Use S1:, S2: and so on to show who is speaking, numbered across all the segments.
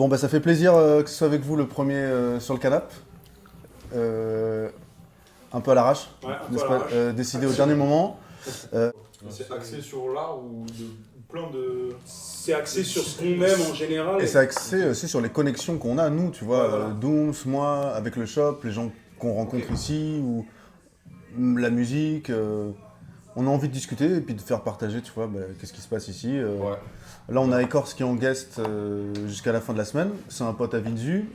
S1: Bon, bah ça fait plaisir que ce soit avec vous le premier sur le canapé. Un peu à l'arrache,
S2: Ouais, un peu
S1: n'est-ce
S2: à
S1: pas
S2: l'arrache.
S1: décidé au dernier moment.
S2: C'est axé sur l'art ou plein de. C'est axé sur ce qu'on aime en général.
S1: Et c'est axé aussi sur les connexions qu'on a, nous, tu vois.
S2: Ouais, voilà.
S1: Dooms, moi, avec le shop, les gens qu'on rencontre ici, ou la musique. On a envie de discuter et puis de faire partager, tu vois, qu'est-ce qui se passe ici.
S3: Ouais.
S1: Là, on a Écorce qui est en guest jusqu'à la fin de la semaine. C'est un pote à Vinzu.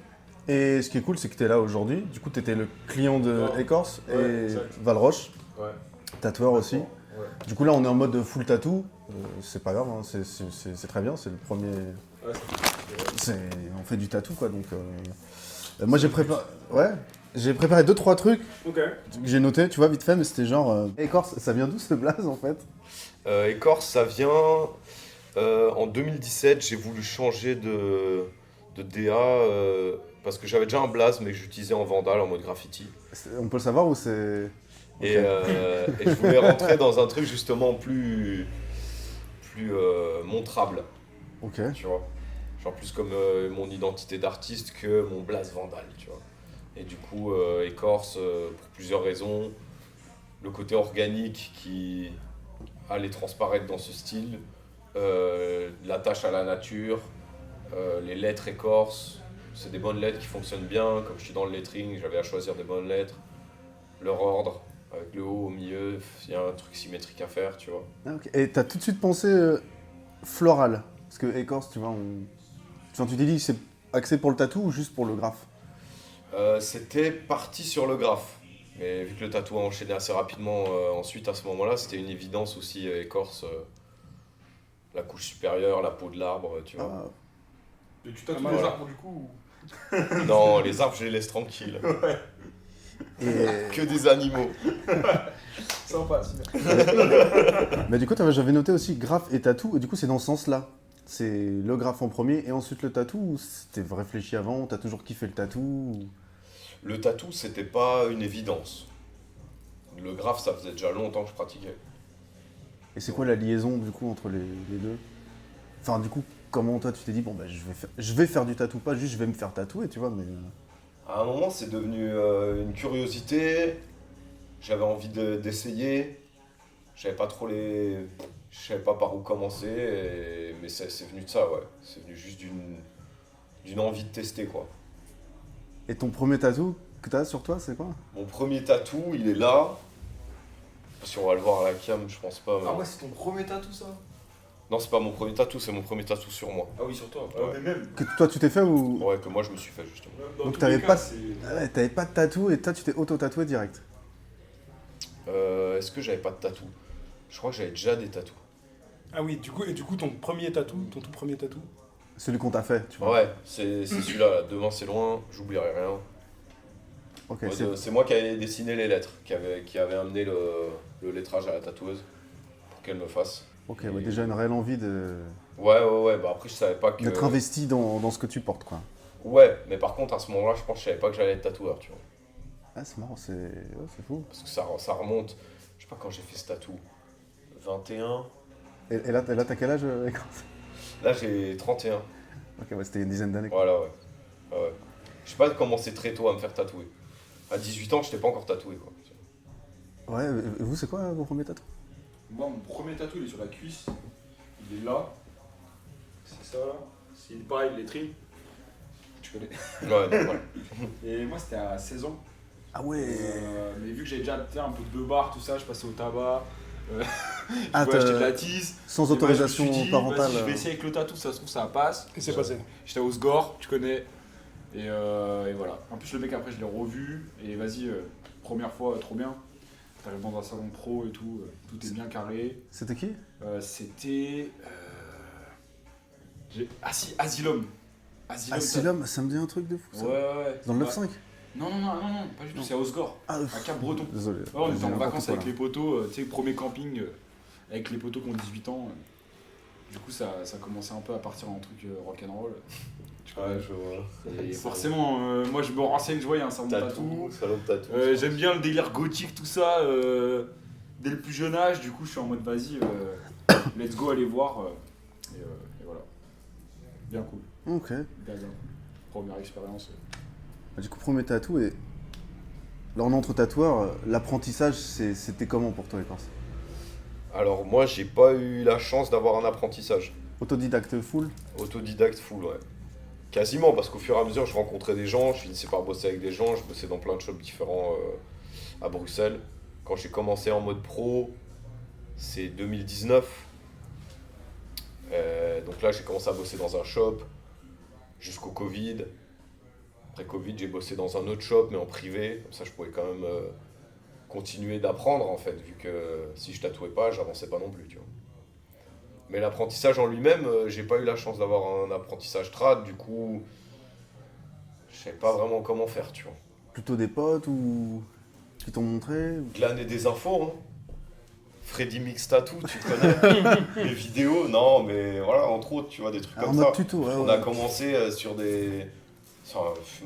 S1: Et ce qui est cool, c'est que tu es là aujourd'hui. Du coup, tu étais le client de Écorce et
S3: exact.
S1: Valroche,
S3: Ouais.
S1: tatoueur aussi.
S3: Ouais.
S1: Du coup, là, on est en mode full tattoo. C'est pas grave, hein, c'est très bien. C'est le premier.
S3: Ouais,
S1: On fait du tatou, quoi. Donc, moi, j'ai préparé. Ouais. J'ai préparé 2-3 trucs
S2: Ok.
S1: que j'ai notés, tu vois, vite fait, mais c'était genre. Écorce, ça vient d'où ce blaze en fait?
S3: Écorce, ça vient. En 2017, j'ai voulu changer de DA parce que j'avais déjà un blaze, mais que j'utilisais en vandal, en mode graffiti.
S1: On peut le savoir ou c'est.
S3: Et je voulais rentrer dans un truc justement plus montrable,
S1: Ok.
S3: tu vois. Genre plus comme mon identité d'artiste que mon blaze vandal, tu vois. Et du coup, Écorce, pour plusieurs raisons. Le côté organique qui allait transparaître dans ce style, l'attache à la nature, les lettres Écorce, c'est des bonnes lettres qui fonctionnent bien. Comme je suis dans le lettering, j'avais à choisir des bonnes lettres. Leur ordre, avec le haut au milieu, il y a un truc symétrique à faire, tu vois.
S1: Ah, ok. Et t'as tout de suite pensé floral? Parce que Écorce, tu vois, tu t'es dit que c'est axé pour le tatou ou juste pour le graphe?
S3: C'était parti sur le graphe. Mais vu que le tatou a enchaîné assez rapidement ensuite à ce moment-là, c'était une évidence aussi Écorce. La couche supérieure, la peau de l'arbre, tu vois.
S1: Ah,
S2: Et tu tatoues
S3: Ah,
S2: les
S3: voilà.
S2: arbres du coup
S3: Non, les arbres, je les laisse tranquilles.
S1: et...
S3: Que des animaux.
S2: Sympa, super.
S1: Mais du coup, j'avais noté aussi graphe et tatou, et du coup, c'est dans ce sens-là. C'est le graphe en premier et ensuite le tatou, ou c'était réfléchi avant, t'as toujours kiffé le tatou
S3: Le tatou, c'était pas une évidence. Le graphe, ça faisait déjà longtemps que je pratiquais.
S1: Et c'est quoi la liaison du coup entre les deux? Enfin, du coup, comment toi tu t'es dit, bon bah je vais faire du tatou, pas juste je vais me faire tatouer, tu vois, mais.
S3: À un moment, c'est devenu une curiosité. J'avais envie d'essayer. Je savais pas trop je savais pas par où commencer. Mais c'est venu de ça, ouais. C'est venu juste d'une envie de tester, quoi.
S1: Et ton premier tatou que t'as sur toi, c'est quoi?
S3: Mon premier tatou, il est là. Si on va le voir à la cam, je pense pas. Mais...
S2: Ah ouais, c'est ton premier tatou ça?
S3: Non, c'est pas mon premier tatou, c'est mon premier tatou sur moi.
S2: Ah oui, sur toi.
S3: Ouais.
S2: Mais même.
S1: Que toi tu t'es fait ou.
S3: Ouais, que moi je me suis fait justement.
S2: Dans
S1: Donc
S2: tous
S1: t'avais
S2: les cas,
S1: pas-
S2: c'est-
S1: Ah ouais, t'avais pas de tatou et toi tu t'es auto-tatoué direct.
S3: Est-ce que j'avais pas de tatou? Je crois que j'avais déjà des tatous.
S4: Ah oui, du coup, ton premier tatou, ton tout premier tatou.
S1: Celui qu'on t'a fait, tu vois.
S3: Ouais, c'est celui-là. Là. Demain c'est loin, j'oublierai rien.
S1: Ok,
S3: Ouais,
S1: c'est.
S3: c'est moi qui avais dessiné les lettres, qui avait amené le lettrage à la tatoueuse pour qu'elle me fasse.
S1: Ok, ouais, déjà une réelle envie
S3: Ouais, bah après je savais pas que...
S1: d'être investi dans ce que tu portes, quoi.
S3: Ouais, mais par contre à ce moment-là, je pense que je savais pas que j'allais être tatoueur, tu vois.
S1: Ah, c'est marrant, c'est fou.
S3: Parce que ça remonte, je sais pas quand j'ai fait ce tatou. 21.
S1: Et là, t'as quel âge Écorce?
S3: Là j'ai 31.
S1: Ok, ouais, c'était une dizaine d'années.
S3: Voilà, ouais. Ouais. Je sais pas commencé très tôt à me faire tatouer. À 18 ans, je t'ai pas encore tatoué, quoi.
S1: Ouais, et vous, c'est quoi vos premiers tatous?
S2: Moi, mon premier tatou, il est sur la cuisse. Il est là. C'est ça là. C'est pareil, les trim. Tu connais.
S3: Ouais, normal.
S2: Et moi, c'était à 16 ans.
S1: Ah ouais.
S2: Mais vu que j'avais déjà un peu de beubar, tout ça, je passais au tabac.
S1: Ah,
S2: Je voulais acheter de la tisse.
S1: sans
S2: Et moi, je me
S1: autorisation
S2: suis dit,
S1: parentale.
S2: vas-y, je vais essayer avec le tatou, ça se trouve, ça passe.
S4: Et c'est passé.
S2: J'étais au Sgore, tu connais. Et voilà. En plus, le mec, après, je l'ai revu. Et vas-y, première fois, trop bien. T'arrives dans un salon pro et tout, tout est bien carré.
S1: C'était qui?
S2: C'était. Ah si, Asylum.
S1: Asylum, ça me dit un truc de fou, ça.
S2: Ouais.
S1: Dans le
S2: Ouais.
S1: 9-5?
S2: Non, pas du tout,
S1: Non.
S2: c'est à Osgore,
S1: Ah,
S2: à Cap-Breton.
S1: désolé.
S2: Ouais, on était en
S1: J'ai
S2: vacances
S1: n'importe
S2: avec
S1: quoi,
S2: les potos, tu sais, premier camping avec les potos qui ont 18 ans. Du coup, ça commençait un peu à partir en truc rock'n'roll.
S3: Ouais, je vois.
S2: Et forcément, moi je me renseigne, je vois, il y a un salon de tatou.
S3: Salon de tatou.
S2: J'aime bien le délire gothique, tout ça, dès le plus jeune âge. Du coup, je suis en mode vas-y, let's go aller voir. Et voilà. Bien cool.
S1: Ok.
S2: Gaga. Première expérience.
S1: Du coup, premier tatou, et là, on est entre tatoueurs, l'apprentissage, c'était comment pour toi, Écorce?
S3: Alors moi, j'ai pas eu la chance d'avoir un apprentissage.
S1: Autodidacte full?
S3: Autodidacte full, ouais. Quasiment, parce qu'au fur et à mesure, je rencontrais des gens, je finissais par bosser avec des gens, je bossais dans plein de shops différents à Bruxelles. Quand j'ai commencé en mode pro, c'est 2019. Donc là, j'ai commencé à bosser dans un shop jusqu'au Covid. Après Covid, j'ai bossé dans un autre shop, mais en privé. Comme ça, je pouvais quand même continuer d'apprendre, en fait, vu que si je tatouais pas, j'avançais pas non plus, tu vois. Mais l'apprentissage en lui-même, j'ai pas eu la chance d'avoir un apprentissage trad, du coup, je savais pas vraiment comment faire, tu vois.
S1: Plutôt des potes ou qui t'ont montré?
S3: Glaner des infos, hein. Freddy Mix Tattoo, tu connais les vidéos, non, mais voilà, entre autres, tu vois, des trucs
S1: En
S3: comme
S1: mode
S3: ça.
S1: tuto, ouais,
S3: On
S1: ouais.
S3: a commencé sur des.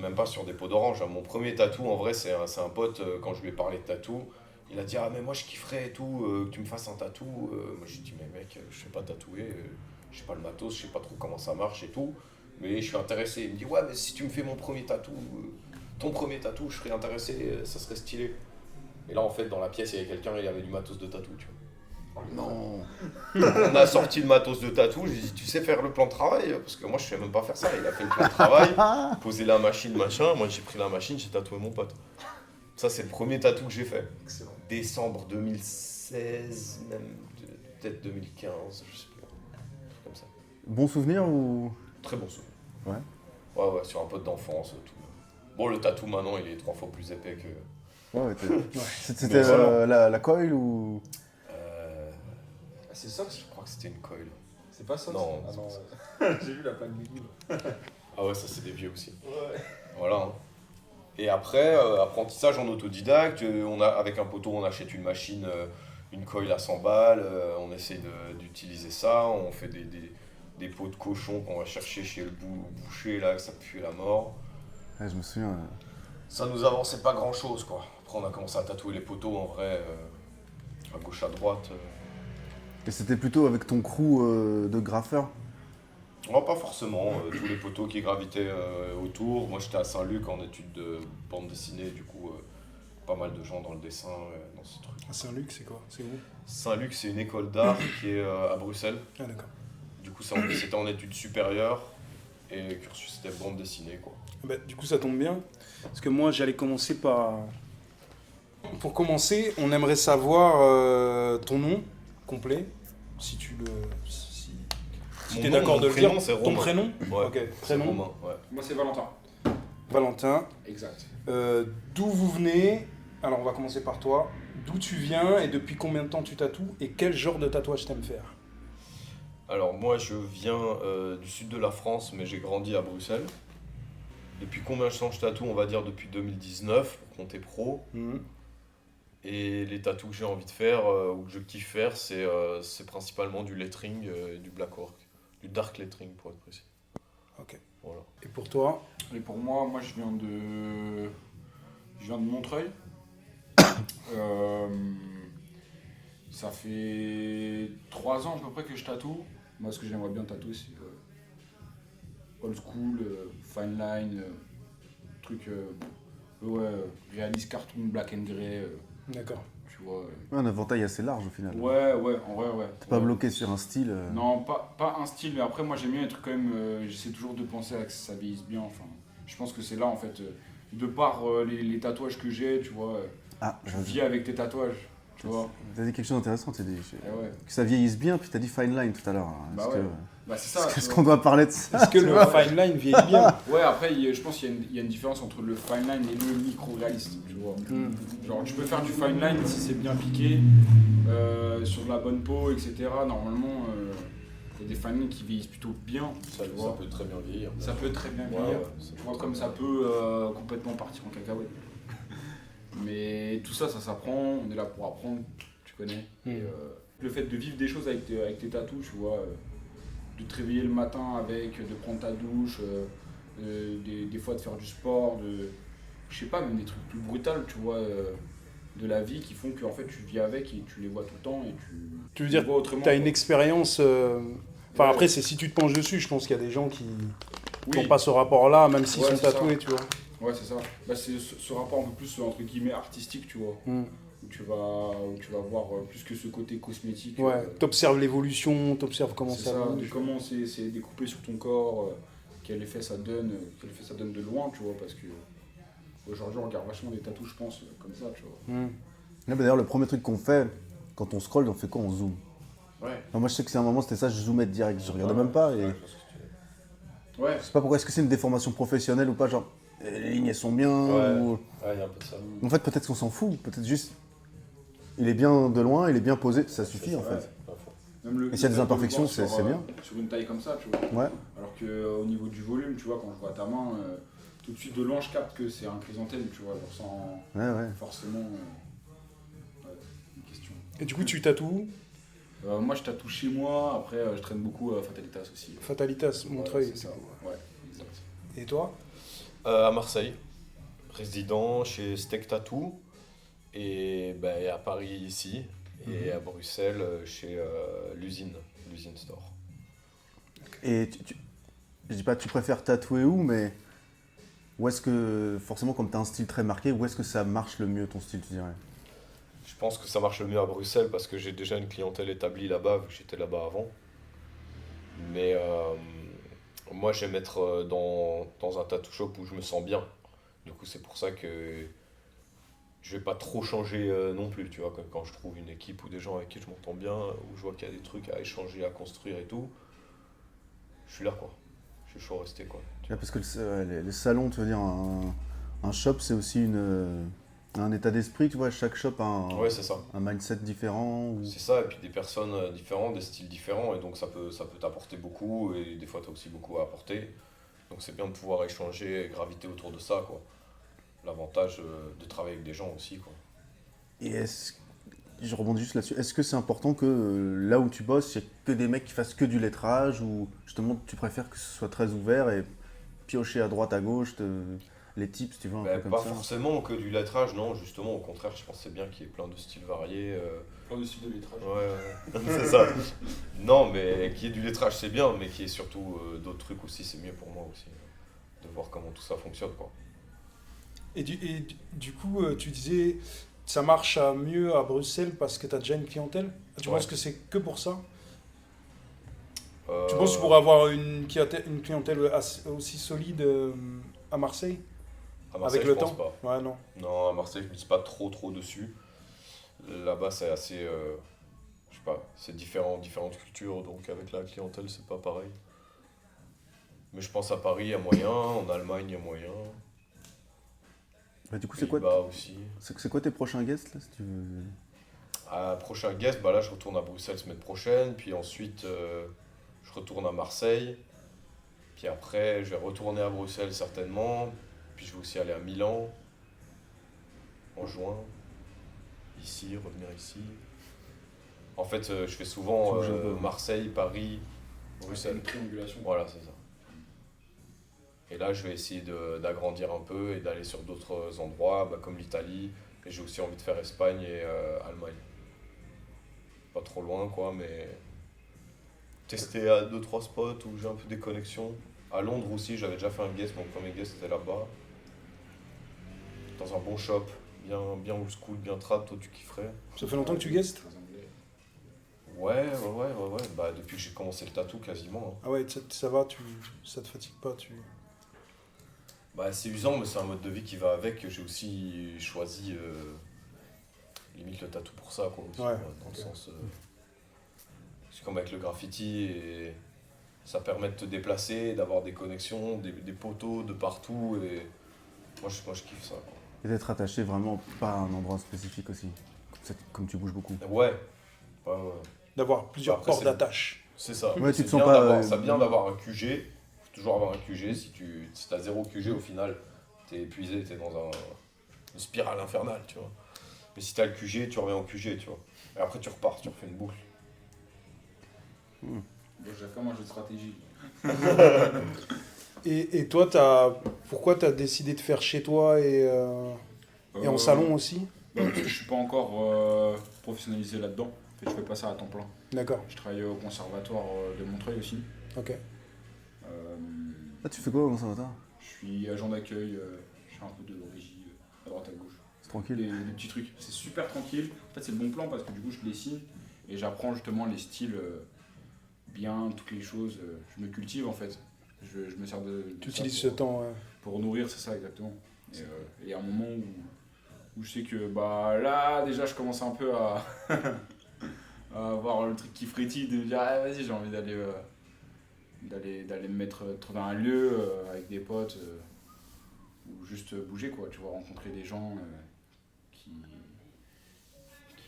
S3: Même pas sur des pots d'orange. Hein. Mon premier tatou, en vrai, c'est un pote, quand je lui ai parlé de tatou, il a dit: Ah, mais moi je kifferais et tout, que tu me fasses un tatou. Moi j'ai dit: Mais mec, je sais pas tatouer, je sais pas le matos, je sais pas trop comment ça marche et tout, mais je suis intéressé. Il me dit: Ouais, mais si tu me fais mon premier tatou, ton premier tatou, je serais intéressé, ça serait stylé. Et là, en fait, dans la pièce, il y avait quelqu'un, il avait du matos de tatou, tu vois.
S1: Non.
S3: On a sorti le matos de tatou, j'ai dit: Tu sais faire le plan de travail? Parce que moi je sais même pas faire ça. Il a fait le plan de travail, posé la machine, machin. Moi j'ai pris la machine, j'ai tatoué mon pote. Ça, c'est le premier tatou que j'ai fait.
S2: Excellent.
S3: Décembre 2016, même peut-être 2015, je sais plus. Comme ça.
S1: Bon souvenir ou...
S3: Très bon souvenir.
S1: Ouais.
S3: Ouais, sur un pote d'enfance, tout. Bon, le tatou maintenant, il est 3 fois plus épais que.
S1: Ouais, c'était
S3: Mais voilà.
S1: la coil ou...
S2: Ah, c'est ça?
S3: Je crois que c'était une coil.
S2: C'est pas ça?
S3: Non,
S2: Ah
S3: c'est
S2: non,
S3: pas
S2: ouais. J'ai vu la plaque d'égout.
S3: Ah ouais, ça c'est des vieux aussi.
S2: Ouais.
S3: Voilà. Hein. Et après, apprentissage en autodidacte, avec un poteau, on achète une machine, une coil à 100 balles, on essaie d'utiliser ça, on fait des pots de cochon qu'on va chercher chez le boucher, là, que ça pue la mort.
S1: Ouais, je me souviens.
S3: Ça nous avançait pas grand chose, quoi. Après, on a commencé à tatouer les poteaux, en vrai, à gauche, à droite.
S1: Et c'était plutôt avec ton crew de graffeurs?
S3: Oh, pas forcément, tous les poteaux qui gravitaient autour. Moi, j'étais à Saint-Luc en études de bande dessinée, du coup, pas mal de gens dans le dessin, dans ce truc.
S4: Ah, Saint-Luc, c'est quoi? C'est où?
S3: Saint-Luc, c'est une école d'art qui est à Bruxelles.
S4: Ah, d'accord.
S3: Du coup, c'était en études supérieures et le cursus c'était bande dessinée, quoi.
S4: Bah, du coup, ça tombe bien, parce que moi, j'allais commencer par... Pour commencer, on aimerait savoir ton nom complet, si tu le... Si
S3: Mon
S4: t'es
S3: nom,
S4: d'accord
S3: mon
S4: de le
S3: prénom,
S4: dire.
S3: c'est
S4: Ton
S3: Romain.
S4: prénom?
S3: Ouais,
S4: Ok,
S3: c'est
S4: prénom.
S3: Romain, ouais.
S2: Moi, c'est Valentin.
S4: Valentin.
S2: Exact.
S4: D'où vous venez? Alors, on va commencer par toi. D'où tu viens et depuis combien de temps tu tatoues? Et quel genre de tatouage t'aimes faire?
S3: Alors, moi, je viens du sud de la France, mais j'ai grandi à Bruxelles. Depuis combien de temps je tatoue? On va dire depuis 2019, pour compter pro. Et les tatous que j'ai envie de faire, ou que je kiffe faire, c'est principalement du lettering et du black work. Du dark lettering, pour être précis.
S4: Ok.
S3: Voilà.
S4: Et pour toi?
S2: Et pour moi, je viens de Montreuil. Ça fait 3 ans à peu près que je tatoue. Moi, ce que j'aimerais bien tatouer, c'est old school, fine line, truc réaliste cartoon, black and grey,
S4: D'accord.
S2: tu vois.
S1: Ouais, un éventail assez large au final.
S2: Ouais, en vrai, ouais.
S1: T'es pas
S2: Ouais.
S1: bloqué sur un style.
S2: Non, pas un style, mais après, moi j'aime bien les trucs quand même. J'essaie toujours de penser à que ça vieillisse bien. Enfin, je pense que c'est là en fait, de par les tatouages que j'ai, tu vois,
S1: Ah,
S2: tu vis avec tes tatouages, tu vois.
S1: t'as dit quelque chose d'intéressant, t'as dit
S2: Et ouais.
S1: que ça vieillisse bien, puis t'as dit fine line tout à l'heure. Hein.
S2: Bah
S1: Est-ce
S2: ouais.
S1: que-
S2: Bah c'est ça. tu
S1: Est-ce
S2: vois.
S1: qu'on doit parler de ça?
S4: Est-ce que le fine line vieillit bien?
S2: Ouais, après, je pense qu'il y a une différence entre le fine line et le micro-réaliste, tu vois. Genre, tu peux faire du fine line si c'est bien piqué, sur de la bonne peau, etc. Normalement, il y a des fine lines qui vieillissent plutôt bien,
S3: Ça
S2: tu vois.
S3: peut très bien vieillir.
S2: Ça peut très bien
S3: Ouais,
S2: vieillir.
S3: ça
S2: Tu vois, comme ça peut complètement partir en cacahuète. Mais tout ça, ça s'apprend, on est là pour apprendre, tu connais. Et, le fait de vivre des choses avec tes tatous, tu vois, de te réveiller le matin avec, de prendre ta douche, des fois de faire du sport, je sais pas, même des trucs plus brutals, tu vois, de la vie qui font que en fait, tu vis avec et tu les vois tout le temps et
S4: Tu veux
S2: les
S4: dire,
S2: vois autrement.
S4: t'as
S2: quoi.
S4: une expérience... Enfin,
S2: Ouais.
S4: après, c'est si tu te penches dessus, je pense qu'il y a des gens qui qui n'ont pas ce rapport-là, même s'ils
S2: Ouais,
S4: sont
S2: c'est
S4: tatoués,
S2: ça.
S4: tu vois.
S2: Ouais, c'est ça. Bah, c'est ce rapport un peu plus, entre guillemets, artistique, tu vois. Où tu vas voir plus que ce côté cosmétique.
S4: Ouais, t'observes l'évolution, t'observes comment
S2: c'est
S4: ça
S2: ça, de
S4: bouge.
S2: comment c'est découpé sur ton corps, quel effet ça donne, de loin, tu vois, parce que aujourd'hui on regarde vachement des tatous, je pense, comme ça, tu vois.
S1: Là, bah, d'ailleurs, le premier truc qu'on fait, quand on scrolle, on fait quoi? On zoome.
S2: Ouais.
S1: Non, moi, je sais que c'est un moment, c'était ça, je zoomais direct, je regardais même pas. Et...
S2: Ouais.
S1: Je sais pas pourquoi, est-ce que c'est une déformation professionnelle ou pas, genre, les lignes elles sont bien,
S3: Ouais.
S1: ou...
S3: Ouais, il y a un peu de ça.
S1: En fait, peut-être qu'on s'en fout, peut-être juste, il est bien de loin, il est bien posé, ça suffit en
S2: Ouais.
S1: fait.
S2: Même
S1: Et s'il y a des
S2: le fait de
S1: imperfections,
S2: le voir
S1: c'est bien.
S2: Sur une taille comme ça, tu vois.
S1: Ouais.
S2: Alors qu'au niveau du volume, tu vois, quand je vois ta main, tout de suite de loin, je capte que c'est un chrysanthème, tu vois, genre sans
S1: Ouais.
S2: forcément une question.
S4: Et du coup, tu tatoues
S2: Moi, je tatoue chez moi, après, je traîne beaucoup à Fatalitas aussi.
S4: Fatalitas, Montreuil.
S2: c'est ça. Ouais, exact.
S4: Et toi?
S3: À Marseille, résident chez Steak Tattoo, et à Paris ici, et à Bruxelles chez l'usine Store.
S1: Et je dis pas tu préfères tatouer où, mais où est-ce que, forcément comme tu as un style très marqué, où est-ce que ça marche le mieux ton style, tu dirais?
S3: Je pense que ça marche le mieux à Bruxelles parce que j'ai déjà une clientèle établie là-bas, vu que j'étais là-bas avant. Mais moi, j'aime être dans un tattoo shop où je me sens bien. Du coup, c'est pour ça que je vais pas trop changer non plus, tu vois. Quand je trouve une équipe ou des gens avec qui je m'entends bien, où je vois qu'il y a des trucs à échanger, à construire et tout, je suis là, quoi. Je suis chaud à rester, quoi.
S1: Ouais, parce que les salons, tu veux dire, un shop, c'est aussi un état d'esprit, tu vois, chaque shop a
S3: Ouais, c'est ça.
S1: un mindset différent. Ou...
S3: C'est ça, et puis des personnes différentes, des styles différents, et donc ça peut t'apporter beaucoup, et des fois tu as aussi beaucoup à apporter. Donc c'est bien de pouvoir échanger et graviter autour de ça, quoi. L'avantage de travailler avec des gens aussi, quoi.
S1: Et je rebondis juste là-dessus, est-ce que c'est important que là où tu bosses, il n'y ait que des mecs qui fassent que du lettrage, ou justement tu préfères que ce soit très ouvert et piocher à droite, à gauche, les tips, tu vois, un peu
S3: Pas
S1: comme ça?
S3: forcément que du lettrage, non, justement, au contraire, je pense que c'est bien qu'il y ait plein de styles variés.
S2: Plein de styles de lettrage.
S3: Ouais, c'est ça. Non, mais qu'il y ait du lettrage, c'est bien, mais qu'il y ait surtout d'autres trucs aussi, c'est mieux pour moi aussi. De voir comment tout ça fonctionne, quoi.
S4: Et du coup, tu disais, ça marche mieux à Bruxelles parce que tu as déjà une clientèle. Tu
S3: Ouais.
S4: penses que c'est que pour ça?
S3: Euh,
S4: Tu penses que tu pourrais avoir une clientèle aussi solide à Marseille?
S3: à Marseille,
S4: avec le
S3: je pense
S4: temps?
S3: pas.
S4: Ouais, non.
S3: Non, à Marseille, je ne mise pas trop dessus. Là-bas, c'est assez. Je sais pas, c'est différentes cultures, donc avec la clientèle, c'est pas pareil. Mais je pense à Paris, il y a moyen, en Allemagne, il y a moyen.
S1: Bah, du coup, c'est quoi,
S3: Pays-Bas aussi.
S1: c'est quoi tes prochains guests, là, si tu veux?
S3: Prochain guest, là, je retourne à Bruxelles semaine prochaine, puis ensuite, je retourne à Marseille. Puis après, je vais retourner à Bruxelles certainement. Puis je vais aussi aller à Milan en juin. Ici, revenir ici. En fait, je fais souvent
S1: Tu bouges un peu.
S3: Marseille, Paris,
S2: C'est
S3: Bruxelles.
S2: une triangulation.
S3: Voilà, c'est ça. Et là, je vais essayer d'agrandir un peu et d'aller sur d'autres endroits, comme l'Italie. Et j'ai aussi envie de faire Espagne et Allemagne. Pas trop loin, quoi, mais tester à 2-3 spots où j'ai un peu des connexions. À Londres aussi, j'avais déjà fait un guest, mon premier guest était là-bas. Dans un bon shop, bien old school, bien trad, toi tu kifferais.
S4: Ça fait longtemps que tu guestes?
S2: Très anglais.
S3: Ouais. Bah, depuis que j'ai commencé le tatou, quasiment. Hein.
S4: Ah ouais, ça va, ça te fatigue pas,
S3: Bah, c'est usant, mais c'est un mode de vie qui va avec. J'ai aussi choisi limite le tatou pour ça, quoi. Aussi,
S4: Ouais,
S3: dans
S4: ok.
S3: le sens. C'est comme avec le graffiti, et ça permet de te déplacer, d'avoir des connexions, des poteaux de partout. Et moi, je kiffe ça, quoi.
S1: Et d'être attaché vraiment pas à un endroit spécifique aussi, comme tu bouges beaucoup.
S3: Ouais.
S4: D'avoir plusieurs
S3: Après,
S4: ports
S3: c'est-
S4: d'attache.
S3: C'est ça.
S1: Ouais, tu
S3: C'est
S1: te sens
S3: bien
S1: pas,
S3: c'est bien d'avoir un QG. Faut toujours avoir un QG. Si t'as 0 QG, au final, t'es épuisé, t'es dans une spirale infernale, tu vois. Mais si t'as le QG, tu reviens au QG, tu vois. Et après, tu repars, tu refais une boucle.
S2: Bon, j'ai fait un jeu de stratégie.
S4: Et toi, pourquoi tu as décidé de faire chez toi et en salon aussi?
S2: Parce que je suis pas encore professionnalisé là-dedans. En fait, je fais pas ça à temps plein.
S4: D'accord,
S2: Je travaille au conservatoire de Montreuil aussi.
S4: ok.
S1: Ah, tu fais quoi au conservatoire?
S2: Je suis agent d'accueil, je fais un peu de régie à droite à gauche.
S1: C'est tranquille.
S2: Des petits trucs. C'est super tranquille. En fait, c'est le bon plan parce que du coup, je dessine et j'apprends justement les styles bien, toutes les choses. Je me cultive en fait. Je me sers de
S4: Tu
S2: ça
S4: utilises ce temps.
S2: pour nourrir, c'est ça exactement. Et il y a un moment où je sais que bah là, déjà, je commence un peu à, à avoir le truc qui frétille, de me dire, ah, vas-y, j'ai envie d'aller me mettre, trouver un lieu avec des potes ou juste bouger, quoi, tu vois, rencontrer des gens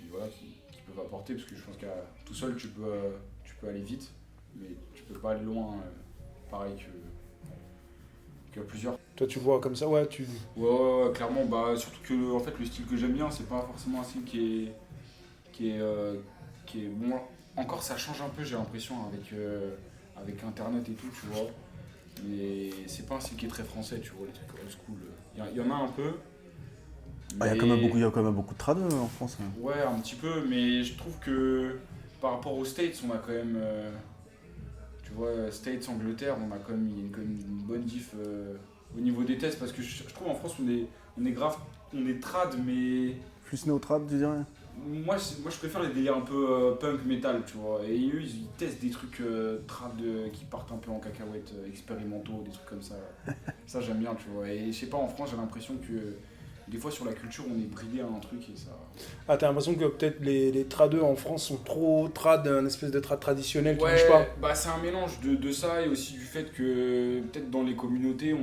S2: voilà, qui peuvent apporter, parce que je pense qu'à tout seul tu peux aller vite, mais tu peux pas aller loin, pareil qu'à plusieurs.
S4: Toi, tu le vois comme ça, ouais, tu...
S2: Ouais, clairement, bah, surtout que en fait, le style que j'aime bien, c'est pas forcément un style qui est bon. Encore, ça change un peu, j'ai l'impression, avec internet et tout, tu vois. Mais c'est pas un style qui est très français, tu vois, les trucs old school. Il y en a un peu.
S1: Ah, il y a quand même beaucoup de trad en France. Hein.
S2: Ouais, un petit peu, mais je trouve que par rapport aux States, on a quand même. Tu vois, States, Angleterre, on a quand même une bonne diff au niveau des tests, parce que je trouve en France, on est grave, on est trad, mais.
S1: Plus néo-trad, tu dirais?
S2: Moi, je préfère les délires un peu punk metal, tu vois. Et eux, ils testent des trucs trad qui partent un peu en cacahuètes, expérimentaux, des trucs comme ça. Ça, j'aime bien, tu vois. Et je sais pas, en France, j'ai l'impression que des fois, sur la culture, on est bridé à un truc et ça.
S4: Ah, t'as l'impression que peut-être les tradeux en France sont trop trad, un espèce de trad traditionnel qui bouge pas.
S2: Bah, c'est un mélange de ça et aussi du fait que peut-être dans les communautés,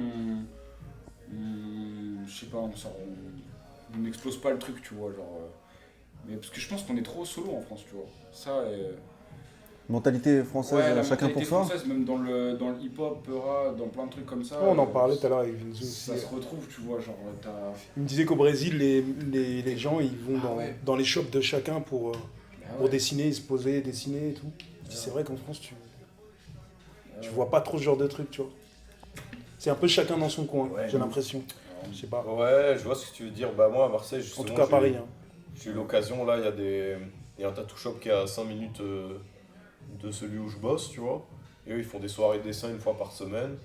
S2: je sais pas, on n'explose pas le truc, tu vois. Genre, mais parce que je pense qu'on est trop solo en France, tu vois. Ça.
S1: Mentalité française,
S2: Ouais, la
S1: chacun
S2: mentalité
S1: pour soi.
S2: française, même dans le hip-hop, rap, dans plein de trucs comme ça.
S4: On en parlait tout à l'heure avec Vinzo aussi.
S2: Ça se retrouve, tu vois, genre t'as.
S4: Il me disait qu'au Brésil, les gens, ils vont
S2: Ouais.
S4: dans les shops de chacun pour
S2: Ouais.
S4: dessiner, se poser, dessiner et tout. Je dis,
S2: Ouais.
S4: c'est vrai qu'en France, tu vois pas trop ce genre de truc, tu vois. C'est un peu chacun dans son coin,
S3: Ouais,
S4: j'ai l'impression. Je sais pas.
S3: Ouais, je vois ce que tu veux dire. Bah moi à Marseille, justement,
S4: En tout cas, à Paris. Hein.
S3: j'ai eu l'occasion, là, il y a un tattoo shop qui est à 5 minutes de celui où je bosse, tu vois. Et eux, ils font des soirées de dessin une fois par semaine.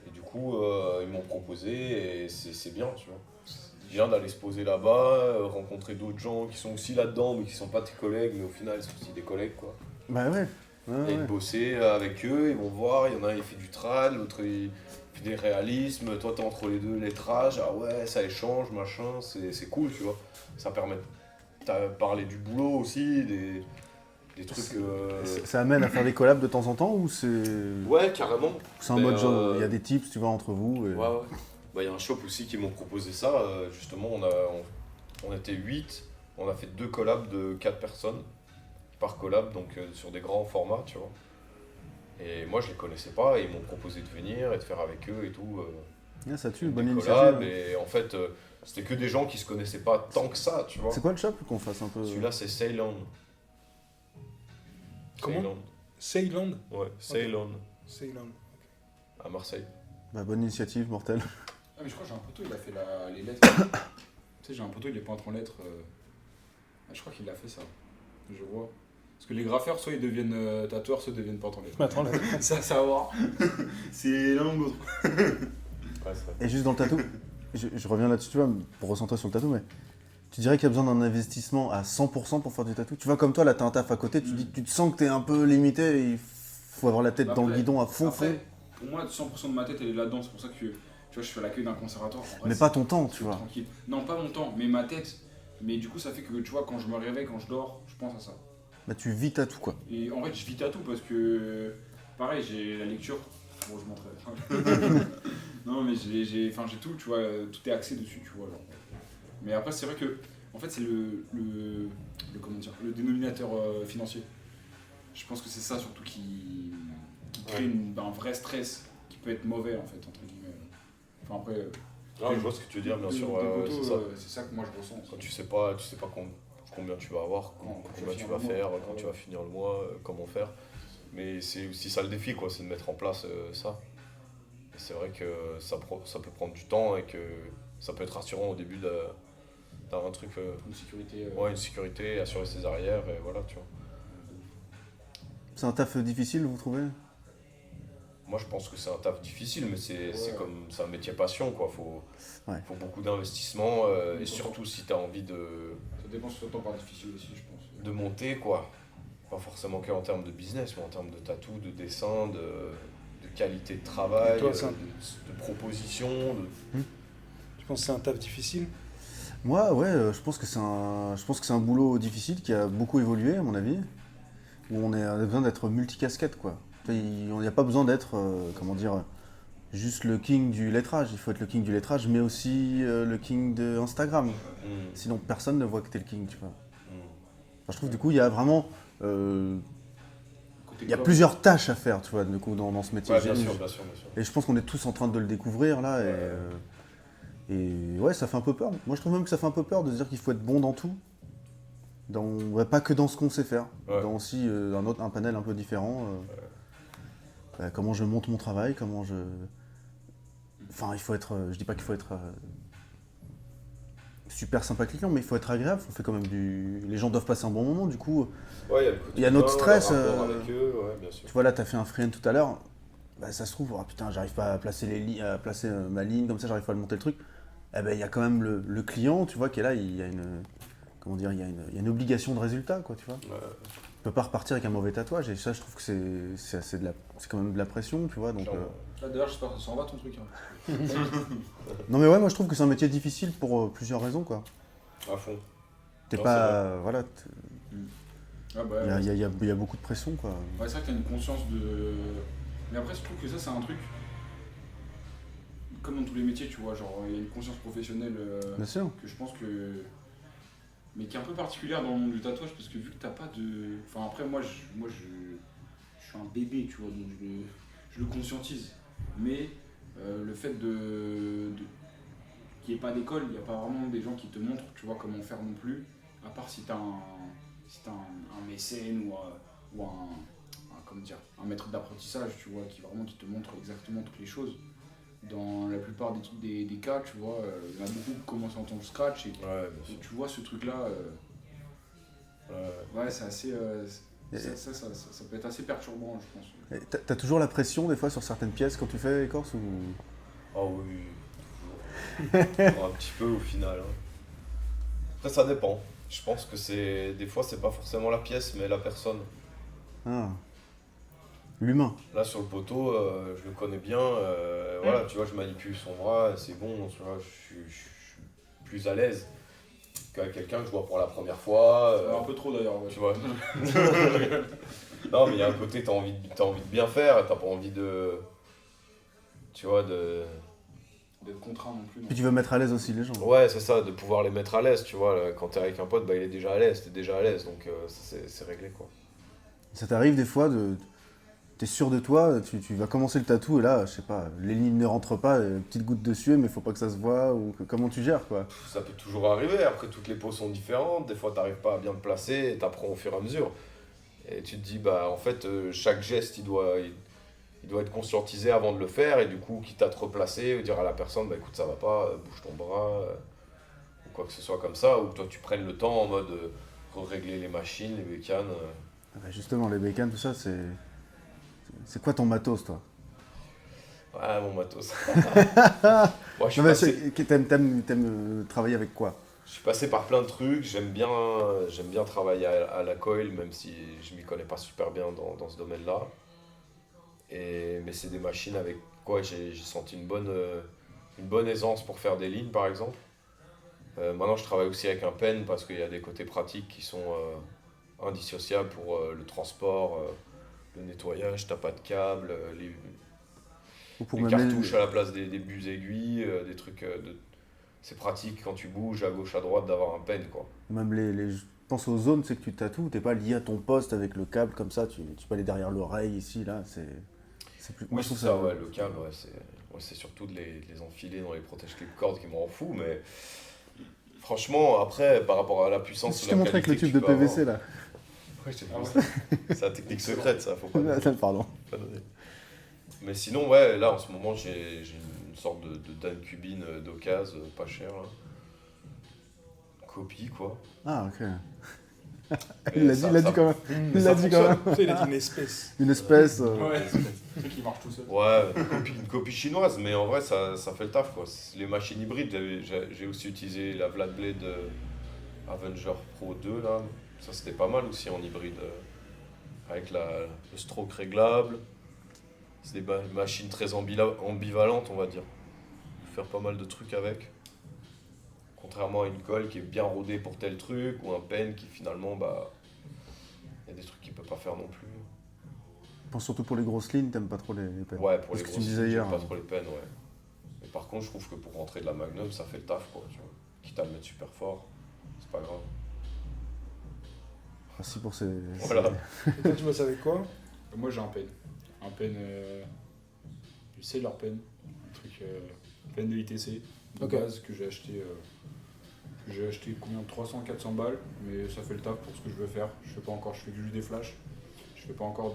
S3: Et du coup, ils m'ont proposé et c'est bien, tu vois. C'est bien d'aller se poser là-bas, rencontrer d'autres gens qui sont aussi là-dedans, mais qui sont pas tes collègues, mais au final, ils sont aussi des collègues, quoi.
S1: Bah ouais.
S3: Et de bosser avec eux, ils vont voir, il y en a un il fait du trad, l'autre il fait des réalismes, toi t'es entre les deux lettrages, ah ouais ça échange, machin, c'est cool tu vois. Ça permet de parler du boulot aussi, des trucs...
S1: Ça amène à faire des collabs de temps en temps ou c'est
S3: Ouais carrément.
S1: un
S3: Mais,
S1: mode genre, il y a des tips, tu vois, entre vous et...
S3: Ouais. Bah il y a un shop aussi qui m'ont proposé ça, justement on était 8, on a fait 2 collabs de 4 personnes par collab, donc sur des grands formats tu vois. Et moi je les connaissais pas et ils m'ont proposé de venir et de faire avec eux et tout.
S1: Ah, ça tue,
S3: Des
S1: bonne
S3: collabs,
S1: initiative.
S3: et en fait c'était que des gens qui se connaissaient pas tant que ça tu vois.
S1: C'est quoi le shop qu'on fasse un peu?
S3: Celui-là c'est Ceylan.
S4: Comment? Ceylan.
S3: Ouais, Ceylan,
S4: Ceylan.
S3: à Marseille.
S1: Bah, bonne initiative, mortelle.
S2: Ah, mais je crois que j'ai un poteau, il a fait les lettres. Tu sais, j'ai un poteau, il est peintre en lettres. Ah, je crois qu'il a fait ça. Je vois. Parce que les graffeurs, soit ils deviennent tatoueurs, soit ils deviennent peintres en lettres.
S4: Attends, là.
S2: Ça à savoir. C'est l'un ou l'autre.
S3: Ouais, c'est vrai.
S1: Et juste dans le tatou, je reviens là-dessus, tu vois, pour recentrer sur le tatou, mais tu dirais qu'il y a besoin d'un investissement à 100% pour faire du tatou? Tu vois, comme toi, là, t'as un taf à côté, tu te sens que t'es un peu limité et il faut avoir la tête dans le guidon à fond.
S2: Après, pour moi, 100% de ma tête, elle est là-dedans. C'est pour ça que tu vois, je fais l'accueil d'un conservatoire. En vrai,
S1: Mais
S2: c'est-
S1: pas ton temps, tu
S2: c'est
S1: vois.
S2: tranquille. Non, pas mon temps, mais ma tête. Mais du coup, ça fait que tu vois, quand je me réveille, quand je dors, je pense à ça.
S1: Bah, tu vis tatou, quoi.
S2: Et en fait, je vis tatou parce que, pareil, j'ai la lecture. Bon, je montrerai. Non, mais j'ai tout, tu vois, tout est axé dessus, tu vois. Genre. Mais après, c'est vrai que, en fait, c'est comment dire, le dénominateur financier. Je pense que c'est ça surtout qui crée un vrai stress qui peut être mauvais, en fait, entre guillemets. Enfin, après,
S3: Non, je vois ce que tu veux dire, bien sûr,
S2: des
S3: ouais,
S2: poteaux,
S3: c'est ça.
S2: c'est ça que moi je ressens.
S3: Quand tu sais pas combien tu vas avoir,
S2: Non,
S3: combien tu vas faire, quand tu vas finir le mois, comment faire. Mais c'est aussi ça le défi, quoi, c'est de mettre en place ça. Et c'est vrai que ça peut prendre du temps et que ça peut être rassurant au début d'avoir un truc,
S2: Une sécurité.
S3: ouais, une sécurité, assurer ses arrières, et voilà, tu vois.
S1: C'est un taf difficile, vous trouvez?
S3: Moi, je pense que c'est un taf difficile, mais c'est comme c'est un métier passion, quoi. Faut beaucoup d'investissement, et surtout si tu as envie
S2: Ça dépend sur le temps par difficile aussi, je pense.
S3: de monter, quoi. Pas forcément que en termes de business, mais en termes de tatou, de dessin, de qualité de travail,
S4: Et toi, ça
S3: de proposition.
S4: Tu penses que c'est un taf difficile?
S1: Moi, ouais, je pense que c'est un boulot difficile qui a beaucoup évolué, à mon avis, où on a besoin d'être multicasquette, quoi. Il n'y a pas besoin d'être, comment dire, juste le king du lettrage. Il faut être le king du lettrage, mais aussi le king de Instagram. Sinon, personne ne voit que t'es le king, tu vois. Enfin, je trouve, du coup, il y a vraiment... il y a plusieurs tâches à faire, tu vois, du coup, dans ce métier.
S3: Ouais, bien sûr, bien sûr.
S1: Et je pense qu'on est tous en train de le découvrir, là, et ouais, ça fait un peu peur. Moi, je trouve même que ça fait un peu peur de se dire qu'il faut être bon dans tout. Pas que dans ce qu'on sait faire.
S3: Ouais.
S1: Dans aussi un panel un peu différent. Comment je monte mon travail, comment je... Enfin, il faut être... je dis pas qu'il faut être super sympa client, mais il faut être agréable. On fait quand même les gens doivent passer un bon moment, du coup...
S3: Ouais,
S1: il y a notre stress.
S3: le rapport avec eux, ouais, bien sûr.
S1: Tu vois, là, t'as fait un freehand tout à l'heure. Bah, ça se trouve, oh, putain, j'arrive pas à placer, à placer ma ligne, comme ça, j'arrive pas à monter le truc. Eh ben, il y a quand même le client, tu vois, qui est là, il y a une... Comment dire, il y a une obligation de résultat, quoi, tu vois.
S3: Ouais.
S1: Tu peux pas repartir avec un mauvais tatouage, et ça, je trouve que c'est quand même de la pression, tu vois. Donc,
S2: Là, d'ailleurs, j'espère que ça s'en va ton truc. Hein.
S1: non, mais ouais, moi, je trouve que c'est un métier difficile pour plusieurs raisons, quoi.
S3: À fond.
S1: T'es
S3: Non,
S1: pas... voilà,
S2: Ah bah,
S1: il y a beaucoup de pression, quoi.
S2: ouais, c'est vrai que t'as une conscience de. Mais après, je trouve que ça, c'est un truc. Comme dans tous les métiers, tu vois, genre, il y a une conscience professionnelle
S1: Bien sûr.
S2: que je pense que. Mais qui est un peu particulière dans le monde du tatouage, parce que vu que t'as pas de. Enfin, après, moi, je suis un bébé, tu vois, donc je le conscientise. Mais le fait qu'il n'y ait pas d'école, il n'y a pas vraiment des gens qui te montrent, tu vois, comment faire non plus, à part si t'as un mécène ou comment dire, un maître d'apprentissage, tu vois, qui te montre exactement toutes les choses. Dans la plupart des cas, tu vois, il y en a beaucoup qui commencent en tant que scratch et tu vois ce truc-là, ouais, c'est assez... ça peut être assez perturbant, je pense.
S1: Et t'as toujours la pression, des fois, sur certaines pièces quand tu fais écorce ou...
S3: Oh oui, toujours. Un petit peu au final. Hein. Après, ça dépend. Je pense que des fois, c'est pas forcément la pièce, mais la personne.
S1: Ah. L'humain.
S3: Là, sur le poteau, je le connais bien. Voilà, tu vois, je manipule son bras, c'est bon, tu vois, je suis plus à l'aise qu'avec quelqu'un que je vois pour la première fois.
S2: Un peu trop d'ailleurs, ouais.
S3: Tu vois. Non, mais il y a un côté, t'as envie de bien faire, t'as pas envie de. Tu vois,
S2: d'être contraint non plus. Non.
S1: Puis tu veux mettre à l'aise aussi les gens.
S3: Ouais, c'est ça, de pouvoir les mettre à l'aise, tu vois. Là, quand t'es avec un pote, bah, il est déjà à l'aise, t'es déjà à l'aise, donc c'est réglé, quoi.
S1: Ça t'arrive des fois t'es sûr de toi, tu vas commencer le tatou et là, je sais pas, les lignes ne rentrent pas, une petite goutte de sueur, mais faut pas que ça se voit, ou comment tu gères, quoi.
S3: Ça peut toujours arriver, après toutes les poses sont différentes, des fois t'arrives pas à bien te placer, et t'apprends au fur et à mesure. Et tu te dis, bah en fait, chaque geste, il doit être conscientisé avant de le faire, et du coup, quitte à te replacer, ou dire à la personne, bah écoute, ça va pas, bouge ton bras, ou quoi que ce soit comme ça, ou toi tu prennes le temps en mode régler les machines, les bécanes.
S1: Bah, justement, les bécanes, tout ça, c'est quoi ton matos, toi?
S3: Ouais, mon matos. Moi, je suis
S1: Non, mais
S3: passé...
S1: t'aimes travailler avec quoi?
S3: Je suis passé par plein de trucs, j'aime bien travailler à la coil, même si je m'y connais pas super bien dans ce domaine-là. Mais c'est des machines avec quoi j'ai senti une bonne aisance pour faire des lignes, par exemple. Maintenant, je travaille aussi avec un pen parce qu'il y a des côtés pratiques qui sont indissociables pour le transport, le nettoyage, t'as pas de câble,
S1: Ou pour
S3: les
S1: même
S3: cartouches à la place des bus aiguilles, des trucs... C'est pratique quand tu bouges à gauche à droite d'avoir un pen, quoi.
S1: même je pense aux zones, c'est que tu tatoues, t'es pas lié à ton poste avec le câble comme ça, tu peux aller derrière l'oreille ici, là, c'est plus...
S3: Oui, c'est ça, ouais, le câble, c'est surtout de les enfiler dans les protège-clip cordes qui m'en fout, mais franchement, après, par rapport à la puissance...
S1: Si je t'ai montré avec le tube de PVC, là.
S3: Ouais, c'est la technique secrète, ça, faut pas dire.
S1: Pardon.
S3: Mais sinon, ouais, là, en ce moment, j'ai une sorte de Dan Cubine d'occasion, pas cher, là. Copie, quoi.
S1: Ah, ok. Il l'a dit, il l'a dit quand même. Il l'a dit quand même.
S4: Tu sais, il a dit une espèce.
S1: Une espèce.
S2: Ouais, c'est un truc qui marche tout seul.
S3: Ouais, une copie chinoise, mais en vrai, ça fait le taf, quoi. Les machines hybrides, j'ai aussi utilisé la Vlad Blade Avenger Pro 2, là. Ça, c'était pas mal aussi en hybride, avec le stroke réglable. C'est des machines très ambivalentes, on va dire. Faire pas mal de trucs avec. Contrairement à une colle qui est bien rodée pour tel truc, ou un pen qui finalement, bah, il y a des trucs qu'il peut pas faire non plus.
S1: Je pense surtout pour les grosses lignes, t'aimes pas trop les peines.
S3: Ouais, pour
S1: C'est
S3: les
S1: ce que tu me
S3: grosses
S1: disais
S3: lignes,
S1: hier.
S3: j'aime pas trop les peines, ouais. Mais par contre, je trouve que pour rentrer de la Magnum, ça fait le taf, quoi, tu vois. Quitte à le mettre super fort, c'est pas grave.
S1: Merci pour ces.
S3: Voilà.
S4: Et toi, tu bosses avec quoi?
S2: Moi j'ai un pen. Un pen du Sailor Pen. Un truc pen de ITC de
S4: Ok.
S2: base que j'ai acheté. Combien, 300-400 balles, mais ça fait le taf pour ce que je veux faire. Je fais pas encore, je fais que juste des flashs. Je fais pas encore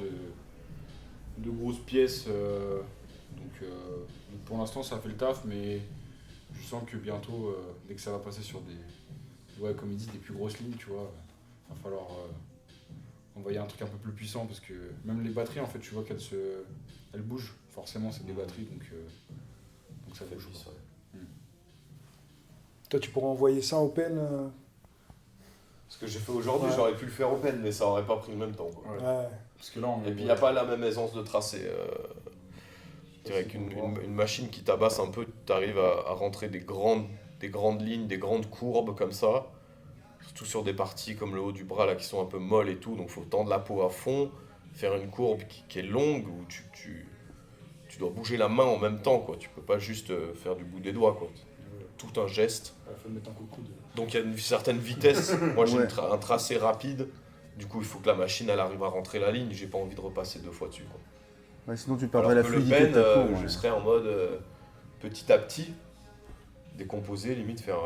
S2: de grosses pièces. Donc pour l'instant ça fait le taf, mais je sens que bientôt, dès que ça va passer sur des. Ouais, comme ils disent, des plus grosses lignes, tu vois, va falloir envoyer un truc un peu plus puissant parce que même les batteries en fait tu vois elles bougent, forcément c'est des batteries donc ça fait chaud.
S4: Toi, tu pourras envoyer ça au pen
S3: Ce que j'ai fait aujourd'hui,
S4: Ouais.
S3: j'aurais pu le faire au pen, mais ça aurait pas pris le même temps, quoi.
S2: Ouais.
S4: Ouais.
S2: Parce que là on
S3: Et puis il n'y a pas la même aisance de tracé. Je dirais qu'une machine qui tabasse un peu, tu arrives à rentrer des grandes lignes, des grandes courbes comme ça. Surtout sur des parties comme le haut du bras là qui sont un peu molles et tout, donc il faut tendre la peau à fond, faire une courbe qui est longue où tu dois bouger la main en même temps, quoi. Tu peux pas juste faire du bout des doigts, quoi. Tout un geste.
S2: Il faut mettre un coup de coude.
S3: Donc il y a une certaine vitesse. Moi j'ai
S1: Ouais.
S3: un tracé rapide. Du coup il faut que la machine elle arrive à rentrer la ligne. J'ai pas envie de repasser 2 fois dessus, quoi.
S1: Ouais, sinon tu
S3: Alors
S1: perdrais la
S3: que le
S1: fluidité
S3: pen,
S1: de ta courbe.
S3: je
S1: Ouais.
S3: serais en mode petit à petit, décomposer, limite faire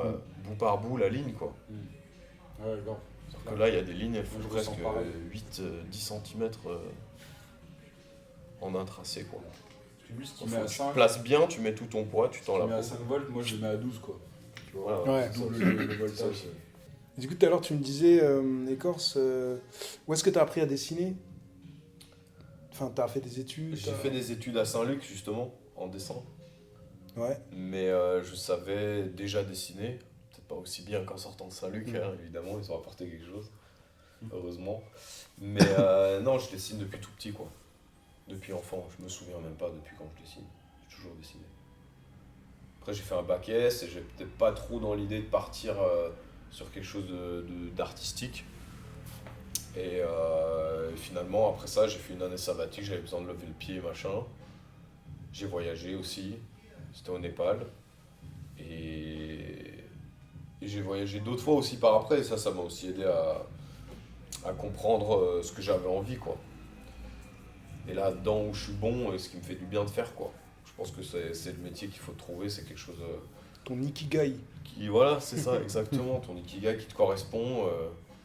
S3: bout par bout la ligne, quoi.
S2: Ouais, grave.
S3: Parce que là il y a des lignes, elles font
S2: Je
S3: presque
S2: ressens pareil.
S3: 8-10 cm en un tracé, quoi.
S2: Parce que lui, ce
S3: Il
S2: qu'il met
S3: faut
S2: à
S3: que tu
S2: 5,
S3: te places bien, tu mets tout ton poids, tu tends la
S2: met à
S3: peau.
S2: 5 volts, moi je le mets à 12 quoi. Tu vois,
S3: Voilà,
S4: Ouais.
S3: c'est ça
S2: double
S3: aussi.
S2: le voltage.
S3: Ça aussi.
S4: Du coup, tout à l'heure, tu me disais, Écorce, où est-ce que tu as appris à dessiner? Enfin, tu as fait des études?
S3: J'ai fait des études à Saint-Luc, justement, en dessin.
S4: Ouais.
S3: Mais je savais déjà dessiner, peut-être pas aussi bien qu'en sortant de Saint-Luc, hein, évidemment, ils ont apporté quelque chose, heureusement. Mais non, je dessine depuis tout petit, quoi. Depuis enfant, je me souviens même pas depuis quand je dessine. J'ai toujours dessiné. Après, j'ai fait un bac S et j'ai peut-être pas trop dans l'idée de partir sur quelque chose d'artistique. Et finalement, après ça, j'ai fait une année sabbatique, j'avais besoin de lever le pied, machin. J'ai voyagé aussi, c'était au Népal. Et j'ai voyagé d'autres fois aussi par après, et ça m'a aussi aidé à comprendre ce que j'avais envie, quoi. Et là-dedans où je suis bon, et ce qui me fait du bien de faire, quoi. Je pense que c'est le métier qu'il faut trouver, c'est quelque chose
S4: Ton ikigai.
S3: qui... Voilà, c'est ça, exactement. Ton ikigai qui te correspond,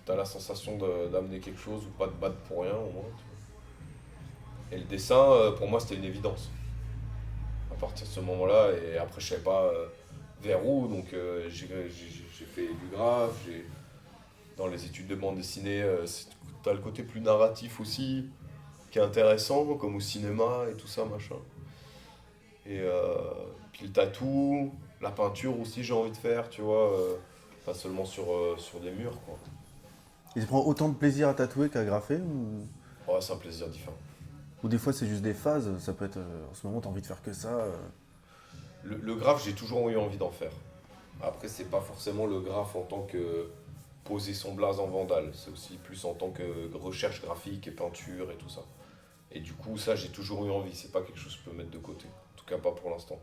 S3: t'as la sensation d'amener quelque chose ou pas de battre pour rien, au moins. Tu vois. Et le dessin, pour moi, c'était une évidence. À partir de ce moment-là, et après, je savais pas vers où, donc j'ai fait du graphe, dans les études de bande dessinée, t'as le côté plus narratif aussi, qui est intéressant, comme au cinéma et tout ça, machin. Et puis le tatou, la peinture aussi, j'ai envie de faire, tu vois, pas seulement sur des murs, quoi.
S1: Et tu prends autant de plaisir à tatouer qu'à graffer
S3: Ouais, c'est un plaisir différent.
S1: ou des fois c'est juste des phases, ça peut être en ce moment t'as envie de faire que ça.
S3: Le graphe, j'ai toujours eu envie d'en faire. Après, c'est pas forcément le graphe en tant que poser son blaze en vandale, c'est aussi plus en tant que recherche graphique et peinture et tout ça. Et du coup, ça, j'ai toujours eu envie, c'est pas quelque chose que je peux mettre de côté. En tout cas, pas pour l'instant.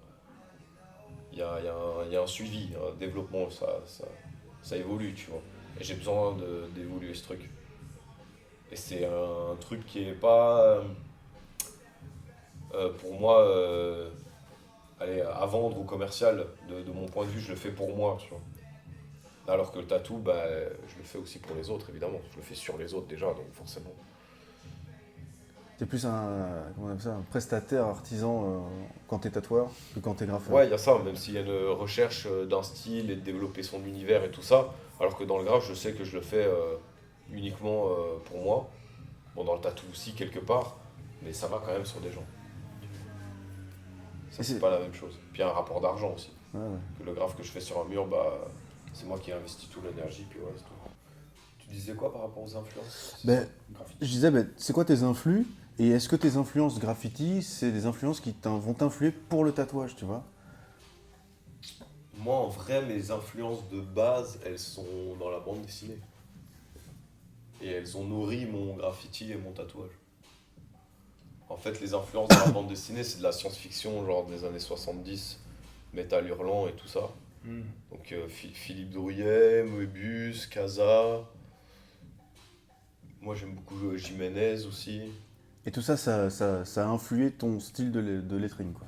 S3: Il y a un suivi, un développement, ça évolue, tu vois. Et j'ai besoin d'évoluer ce truc. Et c'est un truc qui est pas, pour moi, à vendre ou commercial. De mon point de vue, je le fais pour moi, tu vois. Alors que le tatou, bah, je le fais aussi pour les autres, évidemment. Je le fais sur les autres déjà, donc forcément.
S1: T'es plus comment on appelle ça, un prestataire artisan quand t'es tatoueur que quand t'es graffeur.
S3: Ouais, il y a ça, même s'il y a une recherche d'un style et de développer son univers et tout ça. Alors que dans le graphe, je sais que je le fais uniquement pour moi. Bon, dans le tatou aussi, quelque part, mais ça va quand même sur des gens. Ça, c'est pas la même chose. Puis il y a un rapport d'argent aussi.
S1: Ouais, ouais.
S3: Que le graphe que je fais sur un mur, bah, c'est moi qui ai investi toute l'énergie, puis ouais, c'est tout. Tu disais quoi par rapport aux influences?
S1: Ben,
S2: Graffiti.
S1: je disais, ben, c'est quoi tes influx? Et est-ce que tes influences graffiti, c'est des influences qui vont t'influer pour le tatouage, tu vois?
S3: Moi, en vrai, mes influences de base, elles sont dans la bande dessinée. Et elles ont nourri mon graffiti et mon tatouage. En fait, les influences dans la bande dessinée, c'est de la science-fiction, genre des années 70, Métal Hurlant et tout ça. Donc Philippe Drouillet, Moebius, Casa. Moi, j'aime beaucoup Jiménez aussi.
S1: Et tout ça, ça a influé ton style de lettering, quoi.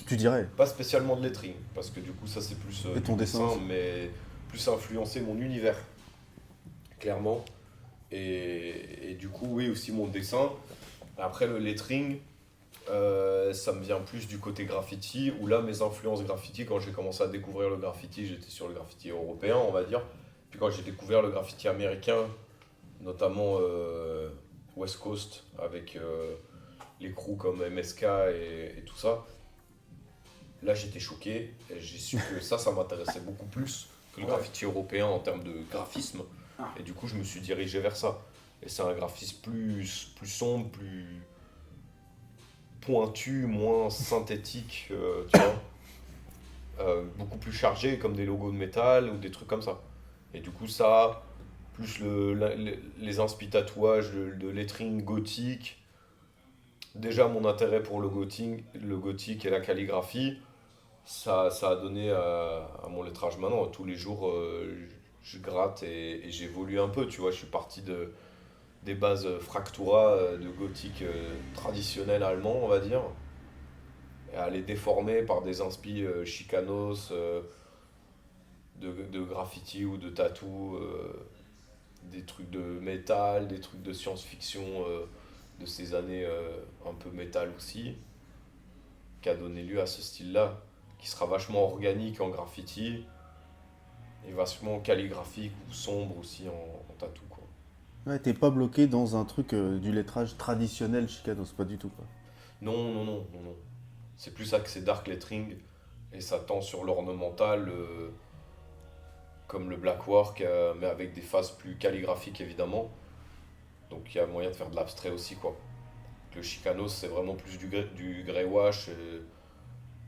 S1: Tu dirais?
S3: Pas spécialement de lettering, parce que du coup, ça c'est plus
S1: Et ton
S3: du
S1: dessin aussi.
S3: mais plus influencé mon univers, clairement. Et du coup, oui, aussi mon dessin. Après, le lettering, ça me vient plus du côté graffiti, où là, mes influences graffiti, quand j'ai commencé à découvrir le graffiti, j'étais sur le graffiti européen, on va dire. Puis quand j'ai découvert le graffiti américain, notamment West Coast, avec les crews comme MSK et tout ça, là j'étais choqué et j'ai su que ça m'intéressait beaucoup plus que le graffiti européen en termes de graphisme. Et du coup, je me suis dirigé vers ça. Et c'est un graphisme plus sombre, plus pointu, moins synthétique, tu vois. Beaucoup plus chargé, comme des logos de métal ou des trucs comme ça. Et du coup, ça, plus les inspi tatouages, de lettering gothique. Déjà, mon intérêt pour le gothique et la calligraphie, ça a donné à mon lettrage maintenant. Tous les jours, je gratte et j'évolue un peu, tu vois. Je suis parti des bases Fractura, de gothique traditionnel allemand, on va dire, et à les déformer par des inspi chicanos, de graffiti ou de tatou, des trucs de métal, des trucs de science-fiction de ces années un peu métal aussi, qui a donné lieu à ce style-là, qui sera vachement organique en graffiti et vachement calligraphique ou sombre aussi en tatou, quoi.
S1: Ouais, t'es pas bloqué dans un truc du lettrage traditionnel Chicanos, pas du tout, quoi.
S3: Non, non, non, non, non. C'est plus axé dark lettering et ça tend sur l'ornemental, comme le blackwork, mais avec des phases plus calligraphiques évidemment. Donc il y a moyen de faire de l'abstrait aussi, quoi. Le Chicanos, c'est vraiment plus du grey wash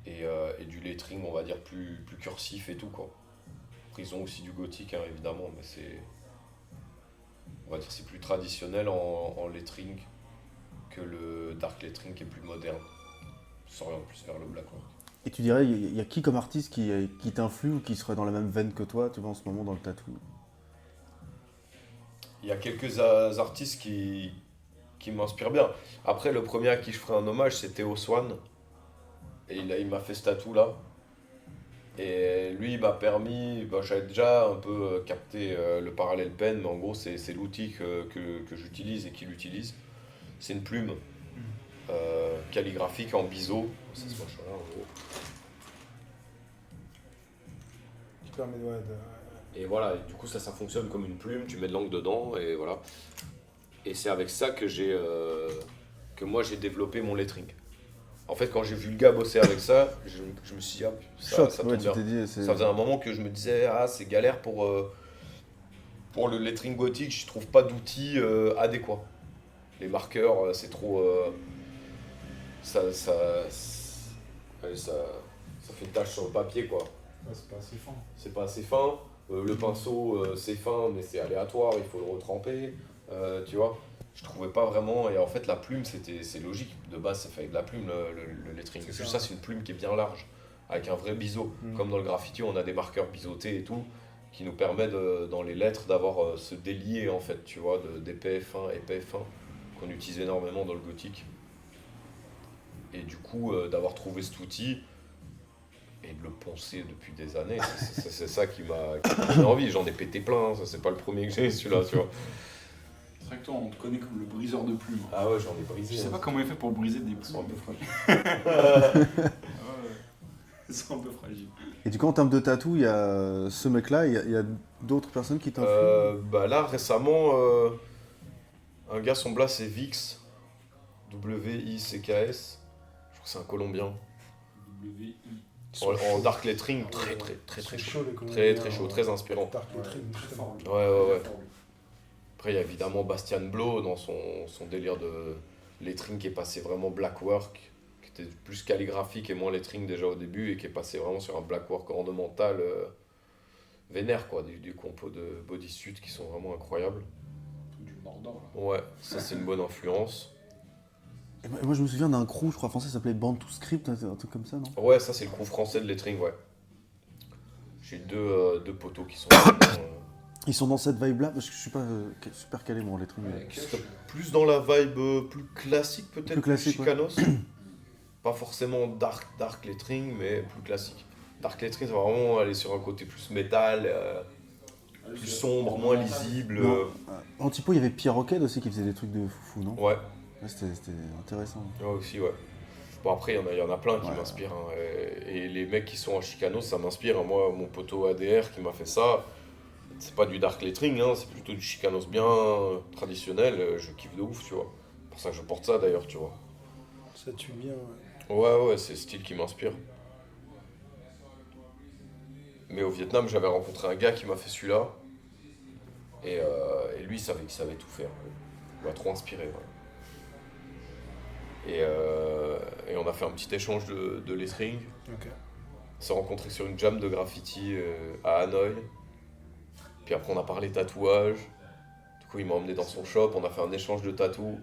S3: et du lettering, on va dire, plus cursif et tout, quoi. Après, ils ont aussi du gothique, hein, évidemment, mais c'est. On va dire c'est plus traditionnel en lettering que le dark lettering qui est plus moderne. S'oriente plus vers le blackwork.
S1: Et tu dirais, il y a qui comme artiste qui t'influe ou qui serait dans la même veine que toi, tu vois, en ce moment dans le tatou?
S3: Il y a quelques artistes qui m'inspirent bien. Après, le premier à qui je ferai un hommage, c'est Théo Swan. Et il m'a fait ce tatou là. Et lui, il m'a permis, j'avais déjà un peu capté le parallèle pen, mais en gros, c'est l'outil que j'utilise et qu'il utilise. C'est une plume calligraphique en biseau. C'est ce machin-là, en gros.
S4: Qui permet
S3: Et voilà, et du coup, ça fonctionne comme une plume, tu mets de l'encre dedans, et voilà. Et c'est avec ça que moi j'ai développé mon lettering. En fait, quand j'ai vu le gars bosser avec ça, je me suis dit, ah,
S1: Choc,
S3: ça
S1: ouais,
S3: tombe
S1: tu
S3: bien.
S1: t'es dit,
S3: Ça faisait un moment que je me disais, ah, c'est galère pour le lettering gothique, je trouve pas d'outils adéquats. Les marqueurs, c'est trop. Ça fait une tache sur le papier, quoi.
S2: Ouais, c'est pas assez fin.
S3: C'est pas assez fin. Le pinceau, c'est fin, mais c'est aléatoire, il faut le retremper. Tu vois, je trouvais pas vraiment. Et en fait, la plume, c'est logique. De base, c'est fait avec de la plume, le lettering. C'est juste ça, c'est une plume qui est bien large, avec un vrai biseau. Comme dans le graffiti, on a des marqueurs biseautés et tout, qui nous permettent, dans les lettres, d'avoir ce délié, en fait, tu vois, d'épais fin, épais fin, qu'on utilise énormément dans le gothique. Et du coup, d'avoir trouvé cet outil et de le poncer depuis des années, c'est ça qui m'a donné envie. J'en ai pété plein, ça c'est pas le premier que j'ai, celui-là, tu vois.
S2: C'est vrai que toi, on te connaît comme le briseur de plumes.
S3: Ah ouais, j'en ai brisé.
S2: Je sais pas comment il fait pour briser des
S3: Ils sont un
S2: plumes.
S3: peu fragiles.
S4: C'est un peu fragile.
S1: Et du coup, en termes de tatou, il y a ce mec-là, il y a d'autres personnes qui t'influent.
S3: Là, récemment, un gars, son blast, c'est Vix. W-I-C-K-S. Je crois que c'est un Colombien.
S2: WI.
S3: En dark lettering, très chaud. Très chaud, très inspirant.
S4: Dark lettering, justement.
S3: Ouais. Après, il y a évidemment Bastian Blow dans son délire de lettering qui est passé vraiment black work, qui était plus calligraphique et moins lettering déjà au début, et qui est passé vraiment sur un black work ornemental vénère, quoi, du compo de bodysuit qui sont vraiment incroyables.
S2: Du Mordor, là.
S3: Ouais, ça c'est une bonne influence.
S1: Et moi, je me souviens d'un crew, je crois français, ça s'appelait Bantu Script, un truc comme ça, non?
S3: Ouais, ça c'est le crew français de lettering, ouais. J'ai deux poteaux qui sont
S1: Ils sont dans cette vibe-là, parce que je suis pas super calé, moi, en lettering.
S2: Ouais,
S3: c'est plus dans la vibe plus classique peut-être,
S1: Plus classique,
S3: Chicanos. Pas forcément dark lettering, mais plus classique. Dark lettering, ça va vraiment aller sur un côté plus métal, plus sombre, moins lisible.
S1: Non. En typo, il y avait Pierre Roquette aussi qui faisait des trucs de foufou, non?
S3: Ouais,
S1: Ouais, c'était intéressant.
S3: ouais aussi, ouais. Bon, après, il y en a plein qui
S1: Ouais.
S3: m'inspirent. Hein. Et les mecs qui sont en Chicanos, ça m'inspire. Moi, mon poteau ADR qui m'a fait ça, c'est pas du dark lettering, hein, c'est plutôt du Chicanos bien traditionnel. Je kiffe de ouf, tu vois. C'est pour ça que je porte ça d'ailleurs, tu vois.
S4: Ça tue bien. Ouais.
S3: Ouais, c'est le style qui m'inspire. Mais au Vietnam, j'avais rencontré un gars qui m'a fait celui-là. Et lui, il savait tout faire. Il m'a trop inspiré. Ouais. Et on a fait un petit échange de lettering.
S4: Ok.
S3: On s'est rencontrés sur une jam de graffiti à Hanoï. Puis après, on a parlé tatouage. Du coup, il m'a emmené dans son shop. On a fait un échange de tatous.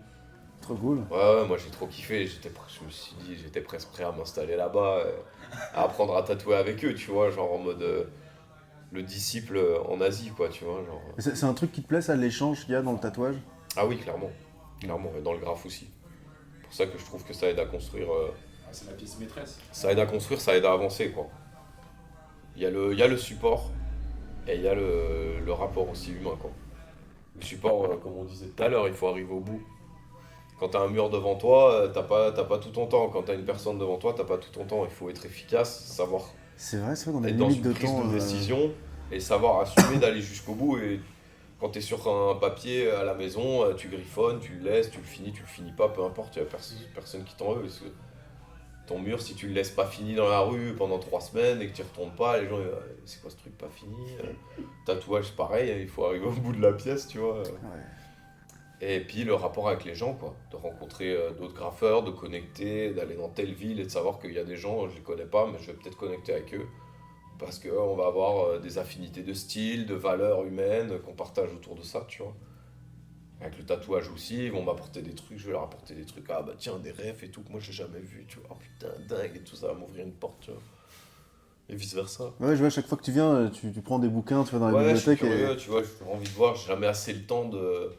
S1: Trop cool.
S3: Ouais, moi j'ai trop kiffé. Je me suis dit, j'étais presque prêt à m'installer là-bas, à apprendre à tatouer avec eux, tu vois, genre en mode le disciple en Asie, quoi, tu vois. Genre.
S1: C'est un truc qui te plaît, ça, l'échange qu'il y a dans le tatouage?
S3: Ah oui, clairement. Clairement, et dans le graphe aussi. C'est pour ça que je trouve que ça aide à construire.
S2: Ah, c'est la pièce maîtresse.
S3: Ça aide à construire, ça aide à avancer, quoi. Il y a le support et il y a le rapport aussi humain, quoi. Le support, comme on disait tout à l'heure, il faut arriver au bout. Quand t'as un mur devant toi, t'as pas tout ton temps. Quand t'as une personne devant toi, t'as pas tout ton temps. Il faut être efficace, savoir
S1: C'est vrai qu'on a
S3: être
S1: une
S3: dans
S1: limite
S3: une
S1: de
S3: prise
S1: temps.
S3: de décision et savoir assumer d'aller jusqu'au bout. Et quand t'es sur un papier à la maison, tu griffonnes, tu le laisses, tu le finis pas, peu importe, il y a personne qui t'en veut. Parce que ton mur, si tu le laisses pas fini dans la rue pendant 3 semaines et que tu y retournes pas, les gens, c'est quoi ce truc pas fini? Tatouage, c'est pareil, il faut arriver au bout de la pièce, tu vois.
S1: Ouais.
S3: Et puis le rapport avec les gens, quoi. De rencontrer d'autres graffeurs, de connecter, d'aller dans telle ville et de savoir qu'il y a des gens, je les connais pas, mais je vais peut-être connecter avec eux. Parce qu'on va avoir des affinités de style, de valeurs humaines qu'on partage autour de ça, tu vois. Avec le tatouage aussi, ils vont m'apporter des trucs, je vais leur apporter des trucs, ah bah tiens, des rêves et tout, que moi j'ai jamais vu, tu vois. Oh putain, dingue, et tout ça va m'ouvrir une porte, tu vois. Et vice versa.
S1: Ouais, je vois, à chaque fois que tu viens, tu prends des bouquins, tu vas dans la
S3: Ouais, je suis
S1: bibliothèque
S3: curieux, tu vois, j'ai envie de voir, j'ai jamais assez le temps de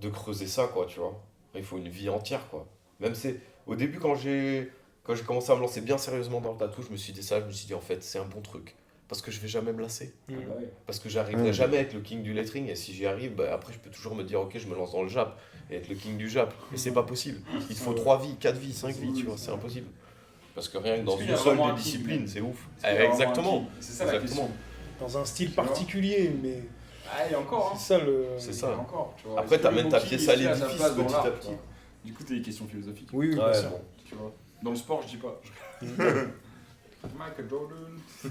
S3: creuser ça, quoi, tu vois. Il faut une vie entière, quoi. Même c'est au début quand j'ai commencé à me lancer bien sérieusement dans le tatou, je me suis dit en fait, c'est un bon truc parce que je vais jamais me lasser.
S2: Ah bah ouais.
S3: Parce que j'arriverai
S1: Ouais.
S3: jamais à être le king du lettering et si j'y arrive, bah, après je peux toujours me dire OK, je me lance dans le jap et être le king du jap et c'est pas possible. Il te faut 3 vies, 4 vies, 5 vies, tu vois, c'est impossible. Parce que rien que dans
S2: Est-ce qu'il y
S3: une
S2: a
S3: seule
S2: vraiment
S3: des
S2: un king,
S3: disciplines,
S2: mais-
S3: c'est ouf.
S2: Est-ce qu'il y a vraiment un
S3: Exactement.
S2: king C'est ça la
S3: Exactement.
S2: question.
S4: Dans un style
S2: Tu vois.
S4: particulier, mais
S2: Ah, et encore, hein.
S4: c'est ça le.
S3: C'est
S2: Et
S3: ça.
S2: encore, tu vois.
S3: Après,
S2: Est-ce que
S3: t'amènes
S2: le
S3: ta
S2: mot king
S3: pièce à
S2: est à sa
S3: l'édifice
S2: place dans
S3: petit
S2: l'art,
S3: à
S2: tu
S3: petit.
S2: vois. Du coup, t'as des questions philosophiques.
S4: Oui, oui, bien
S3: Ouais,
S4: sûr.
S3: bon.
S2: Tu vois. Dans le sport, je dis pas. Michael Jordan.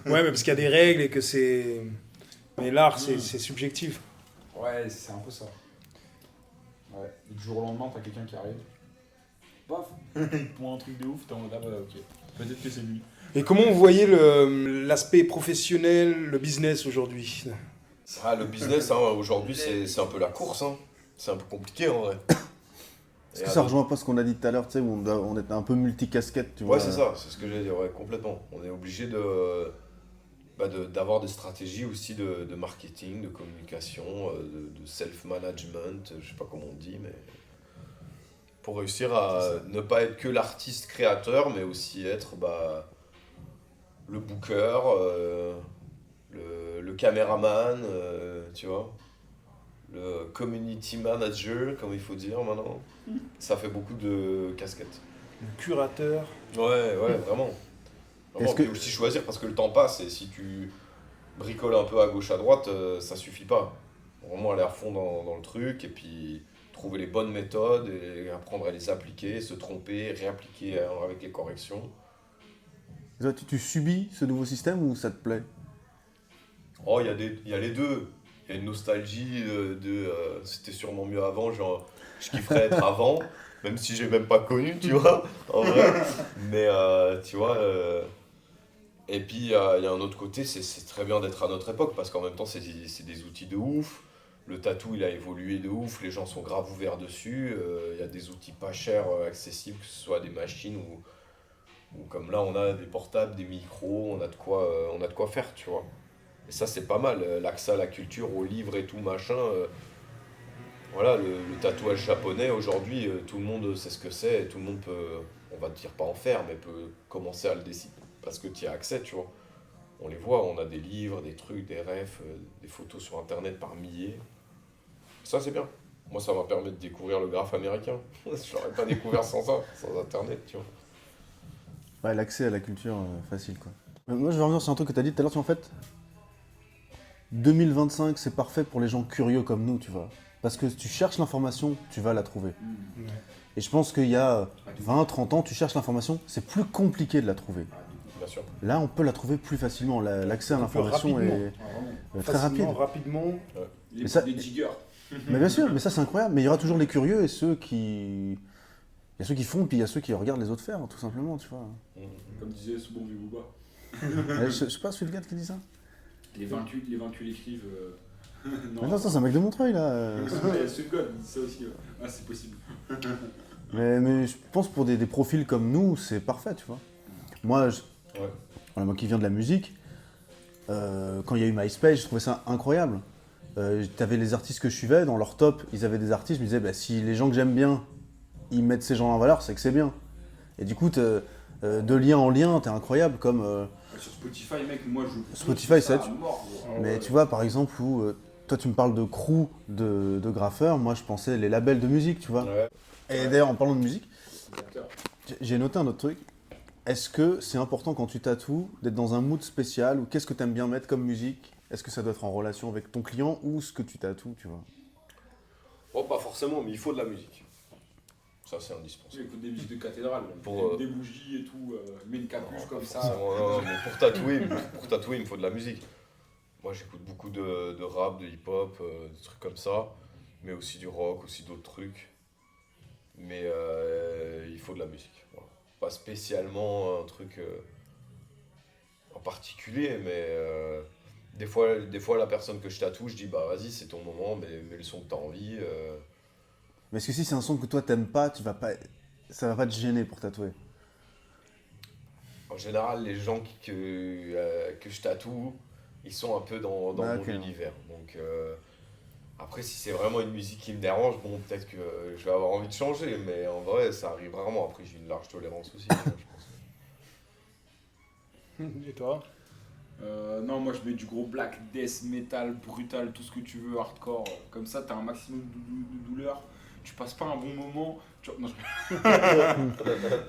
S4: Ouais, mais parce qu'il y a des règles et que c'est. Mais l'art, c'est subjectif.
S2: Ouais, c'est un peu ça. Ouais. Et du jour au lendemain, t'as quelqu'un qui arrive. Paf. Il te prend un truc de ouf, t'es en mode ah bah ok. Peut-être que c'est lui.
S4: Et comment vous voyez l'aspect professionnel, le business aujourd'hui?
S3: Ah, le business, hein, aujourd'hui, c'est un peu la course. Hein. C'est un peu compliqué en vrai.
S1: Est-ce que ça rejoint pas ce qu'on a dit tout à l'heure, tu sais, où on est un peu multicasquette, tu vois?
S3: Ouais, c'est ça, c'est ce que j'allais dire, ouais, complètement. On est obligé d'avoir des stratégies aussi de marketing, de communication, de self-management, je sais pas comment on dit, mais pour réussir à ne pas être que l'artiste créateur, mais aussi être le booker, le caméraman, tu vois, le community manager, comme il faut dire maintenant. Ça fait beaucoup de casquettes.
S4: Le curateur.
S3: Ouais, vraiment. Vraiment,
S1: Est-ce que-
S3: puis aussi choisir parce que le temps passe et si tu bricoles un peu à gauche à droite, ça suffit pas. Vraiment aller à fond dans le truc et puis trouver les bonnes méthodes et apprendre à les appliquer, se tromper, réappliquer avec les corrections.
S1: Toi, tu subis ce nouveau système ou ça te plaît?
S3: Oh, il y a les deux. Il y a une nostalgie c'était sûrement mieux avant, genre je kifferais être avant, même si j'ai même pas connu, tu vois, en vrai. Mais tu vois, et puis il y a un autre côté, c'est très bien d'être à notre époque parce qu'en même temps c'est des outils de ouf. Le tatou il a évolué de ouf, les gens sont grave ouverts dessus. Il y a des outils pas chers, accessibles, que ce soit des machines ou comme là on a des portables, des micros, on a de quoi faire, tu vois. Et ça, c'est pas mal. L'accès à la culture, aux livres et tout, machin. Voilà, le tatouage japonais, aujourd'hui, tout le monde sait ce que c'est. Et tout le monde peut, on va dire pas en faire, mais peut commencer à le décider. Parce que tu y as accès, tu vois. On les voit, on a des livres, des trucs, des refs, des photos sur Internet par milliers. Ça, c'est bien. Moi, ça m'a permis de découvrir le graphe américain. Je l'aurais pas découvert sans ça, sans Internet, tu vois.
S1: Ouais, l'accès à la culture, facile, quoi. Moi, je vais revenir sur un truc que tu as dit tout à l'heure, en fait, 2025, c'est parfait pour les gens curieux comme nous, tu vois. Parce que si tu cherches l'information, tu vas la trouver.
S2: Mm.
S1: Et je pense qu'il y a 20, 30 ans, tu cherches l'information, c'est plus compliqué de la trouver.
S3: Bien sûr.
S1: Là, on peut la trouver plus facilement. L'accès à l'information
S4: rapidement.
S1: est
S2: Ah, vraiment.
S1: très rapide.
S4: Rapidement.
S2: Les,
S1: Mais ça-
S2: des jiggers.
S1: Mais bien sûr, mais ça c'est incroyable. Mais il y aura toujours les curieux et ceux qui... Il y a ceux qui font, puis il y a ceux qui regardent les autres faire, tout simplement, tu vois.
S2: Comme disait ce bon vieux Booba.
S1: Je sais pas, celui de gars qui dit ça.
S2: Les vaincus l'écrivent.
S1: Mais non, ça c'est un mec de Montreuil, là.
S2: Mais Sweet God dit ça aussi. Ah, c'est possible.
S1: Mais je pense pour des profils comme nous, c'est parfait, tu vois. Moi,
S3: Ouais.
S1: voilà, moi qui viens de la musique, quand il y a eu MySpace, je trouvais ça incroyable. T'avais les artistes que je suivais, dans leur top, ils avaient des artistes, je me disais, bah, si les gens que j'aime bien, ils mettent ces gens en valeur, c'est que c'est bien. Et du coup, de lien en lien, t'es incroyable, comme...
S2: Sur Spotify, mec, moi je.
S1: Spotify, ça,
S2: à
S1: tu-
S2: mort, gros.
S1: mais tu vois, par exemple, où toi tu me parles de crew, de graffeurs, moi je pensais les labels de musique, tu vois.
S3: Ouais.
S1: Et d'ailleurs, en parlant de musique,
S2: Acteur.
S1: j'ai noté un autre truc. Est-ce que c'est important quand tu tatoues d'être dans un mood spécial ou qu'est-ce que tu aimes bien mettre comme musique? Est-ce que ça doit être en relation avec ton client ou ce que tu tatoues, tu vois?
S3: Oh, pas forcément, mais il faut de la musique. Ça, c'est indispensable.
S2: J'écoute des musiques de cathédrale,
S3: Pour,
S2: des bougies et tout, mets une capuche comme ça.
S3: Non, mais pour tatouer, il me faut de la musique. Moi, j'écoute beaucoup de rap, de hip-hop, des trucs comme ça, mais aussi du rock, aussi d'autres trucs. Mais il faut de la musique. Voilà. Pas spécialement un truc en particulier, mais des fois, la personne que je tatoue, je dis bah vas-y, c'est ton moment, mets le son que t'as envie.
S1: Mais est-ce que si c'est un son que toi t'aimes pas, ça va pas te gêner pour tatouer?
S3: En général, les gens que je tatoue, ils sont un peu dans
S1: Ah,
S3: mon
S1: ok.
S3: univers. Donc, après, si c'est vraiment une musique qui me dérange, bon, peut-être que je vais avoir envie de changer, mais en vrai, ça arrive rarement. Après, j'ai une large tolérance aussi, je pense.
S4: Et toi?
S2: Non, moi je mets du gros black, death, metal, brutal, tout ce que tu veux, hardcore. Comme ça, t'as un maximum de douleur. Tu passes pas un bon moment.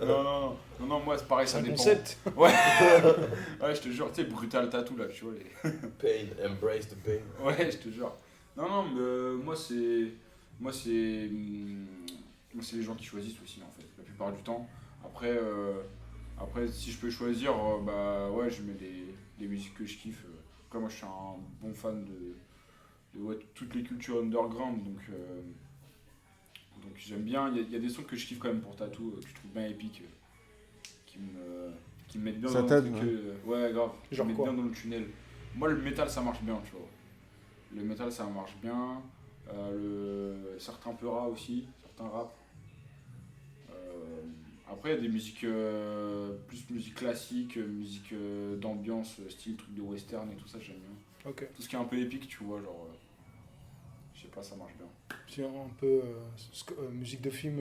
S2: Non, non, moi c'est pareil, ça
S4: C'est un
S2: dépend.
S4: concept.
S2: Ouais, ouais, je te jure, tu sais, brutal tattoo là, tu vois.
S3: Pain, embrace the pain.
S2: Ouais, je te jure. Non, mais moi c'est. Moi c'est les gens qui choisissent aussi en fait, la plupart du temps. Après si je peux choisir, bah ouais, je mets les musiques que je kiffe. Après, moi je suis un bon fan de ouais, toutes les cultures underground, donc j'aime bien. Il y a des sons que je kiffe quand même pour tatou, que je trouve bien épiques, qui me mettent bien
S1: Ça
S2: dans
S1: t'aide,
S2: le truc. Ouais, grave, qui
S4: Genre
S2: me mettent
S4: quoi?
S2: bien dans le tunnel. Moi le métal ça marche bien, tu vois. Le métal ça marche bien. Certains pleuras aussi, certains rap. Après, il y a des musiques plus musique classique, musique d'ambiance, style truc de western et tout ça, j'aime bien.
S4: Ok.
S2: Tout ce qui est un peu épique, tu vois, genre. Je sais pas, ça marche bien.
S4: C'est un peu musique de film.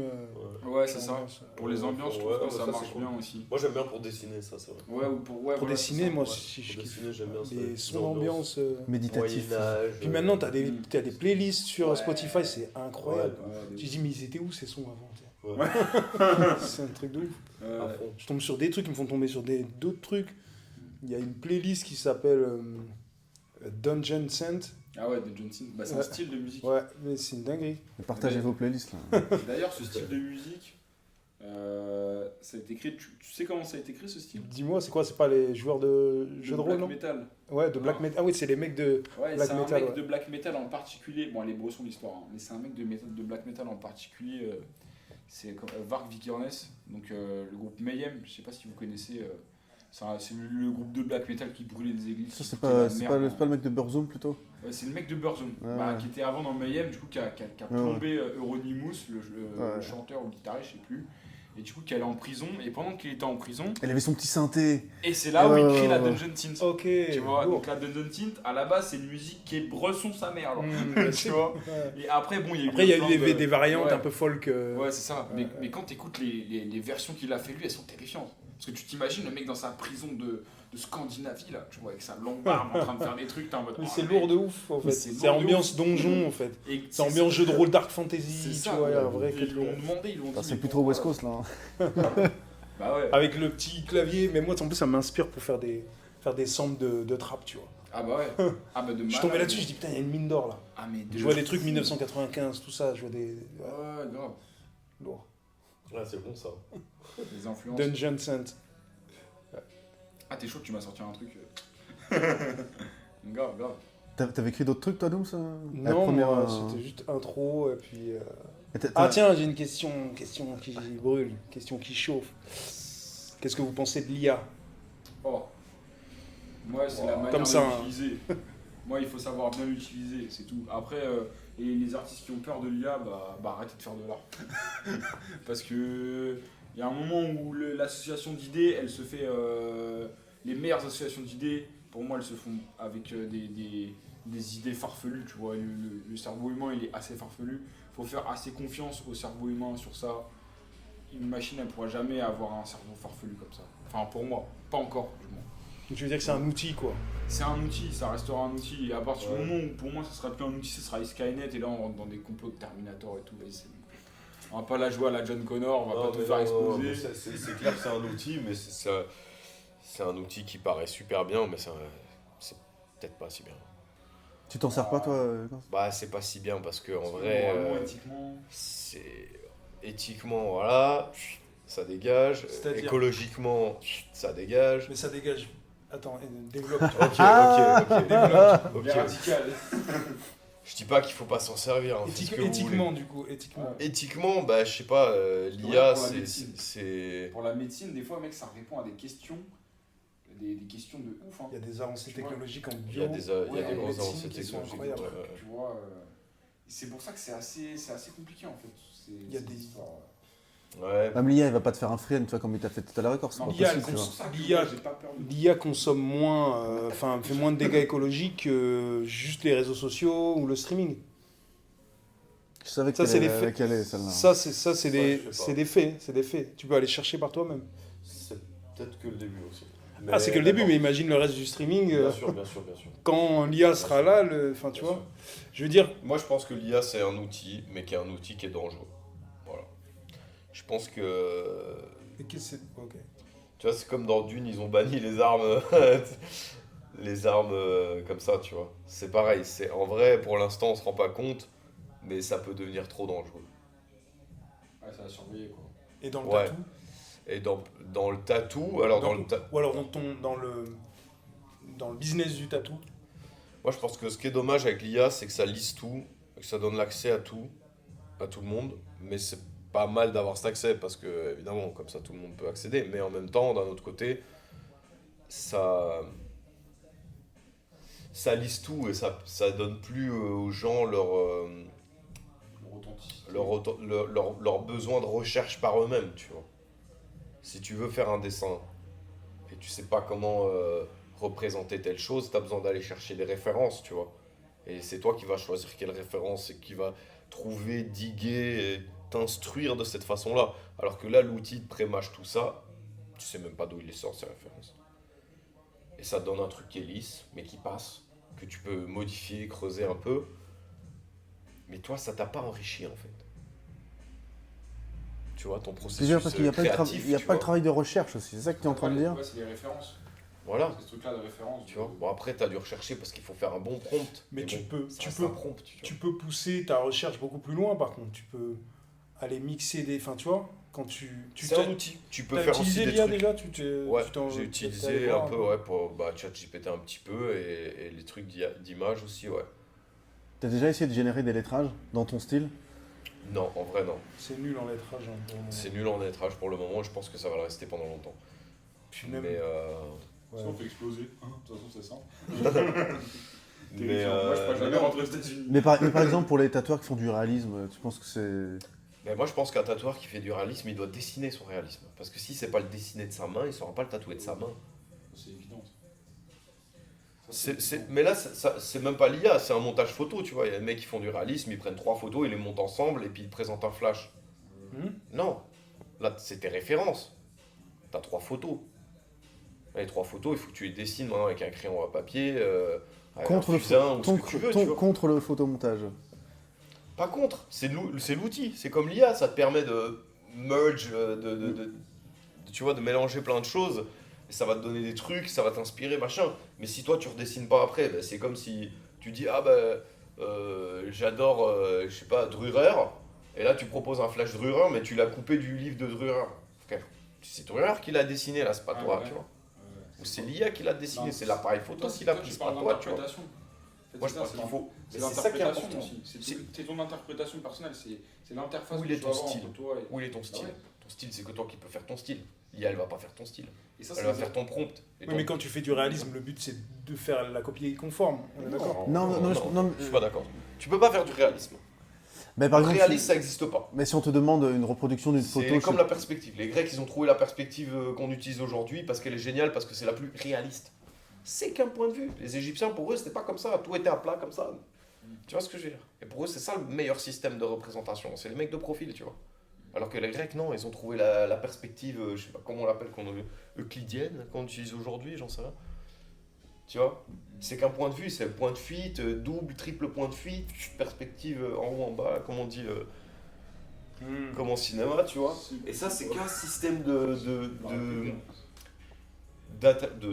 S2: Ouais, c'est ça.
S4: ambiance,
S2: Pour les ambiances, je trouve
S3: Ouais,
S2: que
S3: mais
S2: ça
S3: ça,
S2: marche
S3: c'est cool.
S2: bien aussi.
S3: Moi, j'aime bien pour dessiner, ça, c'est vrai.
S2: Ouais, ou pour, ouais,
S4: Pour
S2: voilà,
S4: dessiner,
S2: c'est ça,
S4: moi
S2: ouais.
S4: si je
S3: Pour
S4: kiffe.
S3: dessiner, j'aime bien ça.
S4: Les sons d'ambiance.
S1: Méditatif.
S3: Moyen-Âge.
S4: Puis maintenant, t'as des playlists sur
S2: Ouais.
S4: Spotify, c'est incroyable.
S2: Ouais,
S4: Tu te dis, mais ils étaient où ces sons avant?
S3: Ouais.
S4: C'est un truc de ouf.
S3: À fond.
S4: Je tombe sur des trucs qui me font tomber sur d'autres trucs. Il y a une playlist qui s'appelle Dungeon Scent.
S2: Ah ouais, de Johnson. Bah, c'est un
S4: Ouais.
S2: style de musique.
S4: Ouais, mais c'est une dinguerie.
S1: Partagez
S2: Mais-
S1: vos playlists là.
S2: D'ailleurs, ce style de musique, ça a été créé. Tu sais comment ça a été créé ce style?
S4: Dis-moi, c'est quoi? C'est pas les joueurs de jeux de rôle,
S2: black
S4: non?
S2: metal.
S4: Ouais, de black
S2: Non.
S4: metal. Ah oui, c'est les mecs de.
S2: Ouais,
S4: Black
S2: c'est un
S4: metal,
S2: mec
S4: ouais.
S2: de black metal en particulier. Bon, les brossons l'histoire, hein, mais c'est un mec de black metal en particulier. C'est comme Varg Vikernes, donc le groupe Mayhem. Je sais pas si vous connaissez. C'est le groupe de black metal qui brûlait des églises.
S1: Ça,
S2: qui
S1: c'est
S2: foutait
S1: pas,
S2: la
S1: c'est
S2: merde,
S1: pas,
S2: hein.
S1: c'est pas le mec de Burzum plutôt?
S2: Ouais, c'est le mec de Burzum,
S1: Ouais,
S2: bah,
S1: ouais.
S2: qui était avant dans Mayhem, du coup, qui a plombé Euronymous, le
S1: Ouais.
S2: chanteur ou le guitariste, je sais plus. Et du coup, qui allait en prison. Et pendant qu'il était en prison,
S1: Elle avait son petit synthé.
S2: et c'est là où
S1: Ouais,
S2: il
S1: ouais,
S2: crée la
S1: ouais.
S2: Dungeon Synth.
S4: Ok.
S2: Tu vois,
S4: lourd.
S2: donc la Dungeon Synth, à la base, c'est une musique qui est bresson sa mère. Alors.
S4: Tu
S2: vois.
S4: Ouais.
S2: Et après, bon, il y a eu
S4: Après, il y a
S2: plein
S4: eu
S2: de-
S4: des variantes
S2: Ouais.
S4: un peu folk.
S2: Ouais, c'est ça.
S4: Ouais.
S2: Mais quand t'écoutes les versions qu'il a fait lui, elles sont terrifiantes. Parce que tu t'imagines le mec dans sa prison de Scandinavie, là, tu vois, avec sa longue barbe en train de faire des trucs, t'es en mode.
S4: Mais
S2: oh,
S4: c'est
S2: mec.
S4: lourd de ouf, en fait.
S2: Mais c'est
S4: C'est
S2: lourd de
S4: ambiance
S2: ouf.
S4: donjon, en fait.
S2: Et
S4: C'est ambiance jeu de rôle Dark
S2: C'est
S4: Fantasy,
S2: ça,
S4: tu vois, il y a un
S2: ouais.
S4: vrai
S2: Ils l'ont
S4: côté.
S2: demandé, ils l'ont dit.
S1: C'est
S2: mais
S1: plus trop
S2: pourquoi
S1: West Coast là.
S2: Bah ouais.
S4: Avec le petit clavier, mais moi, en plus, ça m'inspire pour faire des samples de trap, tu vois.
S2: Ah bah ouais. Ah bah de
S4: Je suis
S2: malade.
S4: tombé là-dessus, je dis putain, il y a une mine d'or là.
S2: Ah mais de
S4: Je vois des
S2: fou.
S4: trucs 1995, tout ça, je vois des.
S2: Ouais, grave.
S4: Lourd.
S3: Ouais, c'est bon ça.
S2: Les influences.
S4: Dungeon Scent.
S2: Ah t'es chaud, tu m'as sorti un truc. Grave, grave.
S1: T'avais écrit d'autres trucs toi, Doom ça? La
S4: Non,
S1: première,
S4: moi, c'était juste intro, et puis.
S1: Et t'as-
S4: Ah
S1: t'as-
S4: tiens, j'ai une question qui brûle, question qui chauffe. Qu'est-ce que vous pensez de l'IA?
S2: Oh. Moi, c'est la manière
S4: Comme
S2: de
S4: ça, hein.
S2: l'utiliser. Moi, il faut savoir bien l'utiliser, c'est tout. Après, et les artistes qui ont peur de l'IA, bah arrêtez de faire de l'art. Parce que il y a un moment où l'association d'idées, elle se fait. Les meilleures associations d'idées, pour moi, elles se font avec des idées farfelues, tu vois. Le cerveau humain, il est assez farfelu. Il faut faire assez confiance au cerveau humain sur ça. Une machine, elle pourra jamais avoir un cerveau farfelu comme ça. Enfin, pour moi, pas encore, du moins.
S4: Tu veux dire que c'est un outil, quoi.
S2: C'est un outil, ça restera un outil. Et à partir
S3: Ouais.
S2: du moment où, pour moi, ça sera plus un outil, ce sera Skynet. Et là, on rentre dans des complots de Terminator et tout. Vas-y, c'est bon. On va pas la jouer à la John Connor, on va
S3: Non,
S2: pas tout
S3: mais
S2: faire
S3: non, mais
S2: exploser.
S3: c'est clair que c'est un outil, mais c'est un outil qui paraît super bien, mais c'est peut-être pas si bien.
S1: Tu t'en sers pas toi Quentin?
S3: Bah, c'est pas si bien parce que en
S2: Parce que
S3: vrai,
S2: moralement, éthiquement.
S3: c'est éthiquement, voilà, ça dégage.
S4: C'est-à-dire
S3: Écologiquement, ça dégage.
S4: Mais ça dégage. Attends, développe.
S3: Ok, ok.
S2: Il est radical.
S3: Je dis pas qu'il faut pas s'en servir. Hein, faites ce que vous
S4: Éthiquement,
S3: voulez.
S4: du coup, éthiquement.
S2: Ouais.
S3: Éthiquement, bah, je sais pas,
S2: Ouais,
S3: l'IA,
S2: pour la médecine.
S3: c'est.
S2: Pour la médecine, des fois, mec, ça répond à des questions. Des questions de ouf. Hein.
S4: Il y a des avancées
S2: Tu vois,
S4: technologiques en
S3: Il
S4: bio.
S3: y a des, il y a
S2: Ouais,
S3: des
S2: en
S3: grosses
S4: médecine
S3: avancées
S4: qui sont
S3: technologiques.
S4: incroyables.
S3: ouais.
S2: Tu vois, c'est pour ça que c'est assez compliqué en fait.
S4: Il y a
S2: cette
S4: des-
S2: histoire.
S3: Ouais.
S1: Même l'IA, il va pas te faire un freehand, tu vois, comme il t'a fait tout à l'heure, c'est
S2: Non,
S1: pas
S4: l'IA,
S1: possible,
S2: c'est
S1: tu
S2: pour
S1: vois.
S2: ça que
S4: l'IA
S2: moi, j'ai pas peur de.
S4: L'IA consomme moins, enfin fait moins de dégâts écologiques que juste les réseaux sociaux ou le streaming.
S1: Je savais
S4: Ça, c'est les
S1: qu'elle
S4: faits.
S1: allait, celle-là.
S3: je sais pas.
S4: C'est des faits. Tu peux aller chercher par toi-même.
S3: C'est peut-être que le début aussi.
S4: Ah, c'est que le début,
S3: d'accord.
S4: mais imagine le reste du streaming.
S3: Bien sûr, bien sûr, bien sûr.
S4: Quand l'IA sera là, enfin tu
S3: Bien
S4: vois.
S3: sûr.
S4: Je veux dire,
S3: Moi, je pense que l'IA, c'est un outil, mais qui est un outil qui est dangereux. Voilà. Je pense que.
S4: et qu'est-ce que c'est Ok.
S3: Tu vois, c'est comme dans Dune, ils ont banni les armes. Les armes comme ça, tu vois. C'est pareil. En vrai, pour l'instant, on se rend pas compte, mais ça peut devenir trop dangereux.
S2: Ouais, ça va surveiller quoi.
S4: Et dans le
S3: Ouais.
S4: tatou.
S3: Et dans le tatou, alors dans le
S4: Ou alors dans le business du tatou.
S3: moi je pense que ce qui est dommage avec l'IA, c'est que ça lisse tout, que ça donne l'accès à tout le monde, mais c'est pas mal d'avoir cet accès parce que évidemment comme ça tout le monde peut accéder, mais en même temps d'un autre côté ça lisse tout et ça donne plus aux gens
S2: Le authenticité.
S3: leur besoin de recherche par eux-mêmes, tu vois. Si tu veux faire un dessin et tu sais pas comment représenter telle chose, tu as besoin d'aller chercher des références, tu vois. Et c'est toi qui vas choisir quelle référence et qui va trouver, diguer et t'instruire de cette façon-là. Alors que là, l'outil te prémâche tout ça, tu sais même pas d'où il les sort, ces références. Et ça te donne un truc qui est lisse, mais qui passe, que tu peux modifier, creuser un peu. Mais toi, ça t'a pas enrichi, en fait. tu vois, ton
S1: C'est
S3: processus
S1: bien parce qu'il n'y a pas,
S3: créatif,
S1: il y a
S3: tu
S1: pas le
S3: vois.
S1: travail de recherche aussi, c'est ça que tu es en train de dire?
S2: Ouais, c'est les références.
S3: Voilà,
S2: C'est ce truc-là de référence.
S3: tu vois. Bon, après, tu as dû rechercher parce qu'il faut faire un bon prompt.
S4: Mais tu
S3: bon,
S4: peux,
S3: ça
S4: tu
S3: reste
S4: peux,
S3: un prompt, tu vois.
S4: tu peux pousser ta recherche beaucoup plus loin, par contre. Tu peux aller mixer des... Enfin, tu vois, quand tu
S3: C'est un outil. Tu peux
S4: T'as
S3: faire aussi
S4: utilisé
S3: des
S4: l'IA
S3: trucs.
S4: déjà
S3: Ouais,
S4: tu t'en-
S3: j'ai
S4: t'es
S3: utilisé
S4: allé
S3: un
S4: voir
S3: peu pour ChatGPT un petit peu et les trucs d'image aussi, ouais.
S1: T'as déjà essayé de générer des lettrages dans ton style?
S3: Non, en vrai, non.
S4: C'est nul en lettrage. Hein, pour le moment.
S3: C'est nul en lettrage pour le moment et je pense que ça va le rester pendant longtemps.
S4: Puis même,
S3: Mais,
S4: ouais.
S2: Ça, on fait exploser. De toute façon, c'est ça.
S3: mais,
S2: Moi, je pourrais jamais rentrer aux États-Unis.
S1: Mais par exemple, pour les tatoueurs qui font du réalisme, tu penses que c'est...
S3: mais moi, je pense qu'un tatoueur qui fait du réalisme, il doit dessiner son réalisme. Parce que si c'est pas le dessiner de sa main, il saura pas le tatouer de sa main.
S2: C'est évident.
S3: Mais là, c'est même pas l'IA, c'est un montage photo, tu vois. Il y a des mecs qui font du réalisme, ils prennent 3 photos, ils les montent ensemble et puis ils te présentent un flash. Non, là, c'est tes références. T'as 3 photos. Les 3 photos, il faut que tu les dessines maintenant avec un crayon à papier, avec
S1: Contre
S3: un
S1: le,
S3: fusain ou ce que tu veux, tu vois.
S1: contre le photomontage.
S3: Pas contre, c'est l'outil, c'est comme l'IA, ça te permet de merge, tu vois, de mélanger plein de choses, et ça va te donner des trucs, ça va t'inspirer, machin. Mais si toi tu redessines pas après, ben, c'est comme si tu dis ah ben j'adore, je sais pas, Dürer, et là tu proposes un flash Dürer, mais tu l'as coupé du livre de Dürer. Frère, c'est Dürer qui l'a dessiné là, c'est pas toi,
S2: ouais.
S3: tu vois. Ou c'est l'IA qui l'a dessiné,
S2: Non,
S3: c'est l'appareil photo qui l'a pris, c'est pas toi, tu vois.
S2: Moi,
S3: je pense qu'il faut.
S2: C'est
S3: Mais c'est ça qui est
S2: l'interprétation
S3: important.
S2: aussi. C'est ton interprétation personnelle. C'est l'interface
S3: Où
S2: que
S3: il est
S2: tu
S3: ton
S2: vas avoir
S3: style
S2: entre toi et...
S3: Où il est ton style
S2: ouais.
S3: Ton style, c'est que toi qui peux faire ton style. L'IA, elle va pas faire ton style.
S2: Et ça,
S3: Elle va faire ton prompt. Et
S4: Oui,
S3: ton-
S4: mais quand tu fais du réalisme, le but c'est de faire la copie conforme. On est d'accord.
S1: Non,
S3: je suis pas d'accord. Tu peux pas faire du réalisme.
S1: Mais par
S3: Le
S1: exemple,
S3: réalisme, ça n'existe pas.
S1: mais si on te demande une reproduction d'une photo...
S3: C'est comme
S1: je-
S3: la perspective. Les Grecs, ils ont trouvé la perspective qu'on utilise aujourd'hui parce qu'elle est géniale, parce que c'est la plus réaliste. C'est qu'un point de vue. Les Égyptiens, pour eux, c'était pas comme ça. Tout était à plat comme ça. Tu vois ce que je veux dire? Et pour eux, c'est ça le meilleur système de représentation. C'est les mecs de profil, tu vois. Alors que les Grecs, non, ils ont trouvé la perspective, je sais pas comment on l'appelle, euclidienne, qu'on utilise aujourd'hui, j'en sais rien. Tu vois? C'est qu'un point de vue, c'est le point de fuite, double, triple point de fuite, perspective en haut, en bas, comme on dit, comme en cinéma, tu vois? Et ça, c'est qu'un système de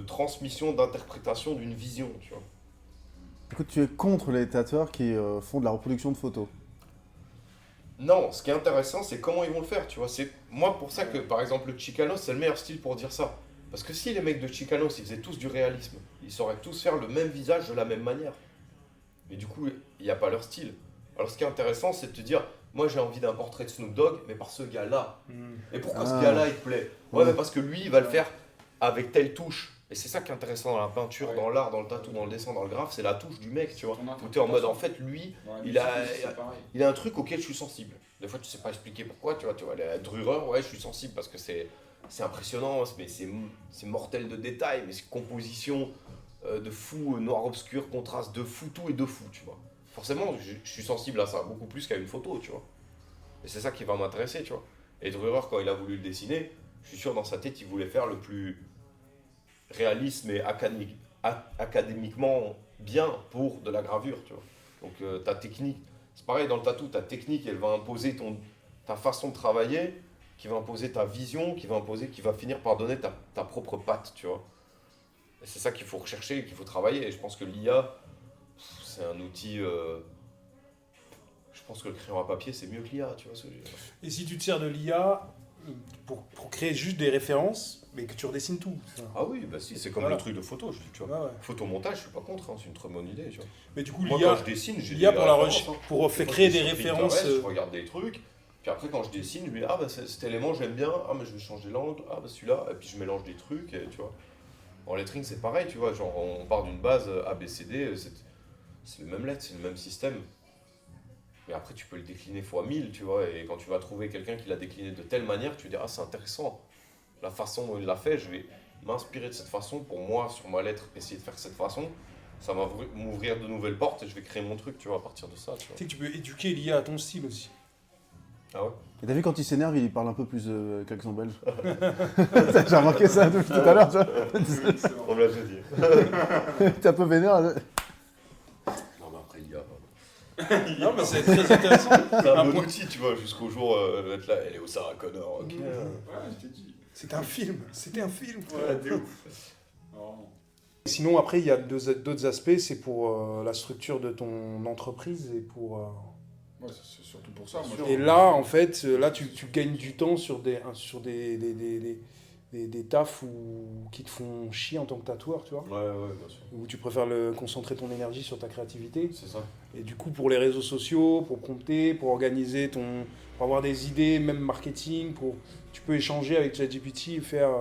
S3: transmission, d'interprétation d'une vision, tu vois.
S1: Écoute, tu es contre les tatoueurs qui font de la reproduction de photos.
S3: Non, ce qui est intéressant, c'est comment ils vont le faire, tu vois. C'est moi pour ça que, par exemple, le Chicanos, c'est le meilleur style pour dire ça. Parce que si les mecs de Chicanos, ils faisaient tous du réalisme, ils sauraient tous faire le même visage de la même manière. Mais du coup, il n'y a pas leur style. Alors ce qui est intéressant, c'est de te dire, moi j'ai envie d'un portrait de Snoop Dogg, mais par ce gars-là. Et pourquoi ce gars-là, il te plaît? Ouais, mais parce que lui, il va le faire avec telle touche. Et c'est ça qui est intéressant dans la peinture, dans l'art, dans le tatou, dans le dessin, dans le graphe, c'est la touche du mec, tu vois. Où t'es en mode, en fait, lui, il a un truc auquel je suis sensible. Des fois, tu sais pas expliquer pourquoi, tu vois, la Dürer, ouais, je suis sensible parce que c'est impressionnant, mais c'est mortel de détails, mais c'est composition de fou, noir obscur, contraste de fou, tout et de fou, tu vois. Forcément, je suis sensible à ça, beaucoup plus qu'à une photo, tu vois. Et c'est ça qui va m'intéresser, tu vois. Et Dürer, quand il a voulu le dessiner, je suis sûr dans sa tête, il voulait faire le plus réaliste mais académiquement bien pour de la gravure, tu vois. Donc ta technique, c'est pareil dans le tatou, ta technique, elle va imposer ta façon de travailler, qui va imposer ta vision, qui va finir par donner ta propre patte, tu vois. Et c'est ça qu'il faut rechercher, qu'il faut travailler. Et je pense que l'IA, c'est un outil... je pense que le crayon à papier, c'est mieux que l'IA, tu vois ce que je veux dire.
S4: Et si tu te sers de l'IA pour créer juste des références, mais que tu redessines tout. Ça.
S3: Ah oui, bah si, c'est comme
S4: Voilà.
S3: le truc de photo, je dis, tu vois.
S4: Ouais, ouais.
S3: Photomontage, je suis pas contre, hein, c'est une très bonne idée, tu vois.
S4: Mais du coup,
S3: Moi,
S4: l'IA,
S3: quand je dessine, j'ai
S4: l'IA
S3: des
S4: pour la
S3: références,
S4: recherche,
S3: hein.
S4: pour
S3: Des fois,
S4: créer
S3: je vais
S4: des
S3: sur
S4: références.
S3: Pinterest, je regarde des trucs, puis après quand je dessine, je me dis ah bah cet élément j'aime bien, ah mais je vais changer l'angle, ah bah celui-là, et puis je mélange des trucs, et, tu vois. En lettering c'est pareil, tu vois, genre on part d'une base ABCD, c'est les mêmes lettres, c'est le même système. Mais après tu peux le décliner fois 1000, tu vois, et quand tu vas trouver quelqu'un qui l'a décliné de telle manière, tu te dis ah c'est intéressant, la façon dont il l'a fait, je vais m'inspirer de cette façon pour moi sur ma lettre, essayer de faire de cette façon. Ça va m'ouvrir de nouvelles portes et je vais créer mon truc, tu vois, à partir de ça, tu vois.
S4: Tu sais que tu peux éduquer l'IA à ton style aussi.
S3: Ah ouais?
S1: Et t'as vu quand il s'énerve, il parle un peu plus avec l'accent belge. J'ai remarqué ça depuis tout à l'heure, tu vois.
S3: On me l'a déjà dit.
S1: T'es un peu vénère. Là.
S3: Non mais après il y a...
S4: Non, mais c'est très intéressant.
S3: C'est un
S4: Un
S3: bon
S4: point.
S3: outil, tu vois, jusqu'au jour d'être là, elle est au Sarah Connor, ok.
S2: Ouais, je t'ai dit.
S4: C'était un film. C'était un film.
S2: Ouais, de ouf. Vraiment.
S4: Sinon, après, il y a d'autres aspects. C'est pour la structure de ton entreprise et pour.
S2: Ouais, c'est surtout pour ça. Moi,
S4: Et
S2: je-
S4: là, en fait, là, tu gagnes du temps sur des tafs qui te font chier en tant que tatoueur, tu vois.
S3: Ouais, bien sûr.
S4: Où tu préfères concentrer ton énergie sur ta créativité.
S3: C'est ça.
S4: Et du coup, pour les réseaux sociaux, pour prompter, pour organiser pour avoir des idées, même marketing, tu peux échanger avec ChatGPT et faire,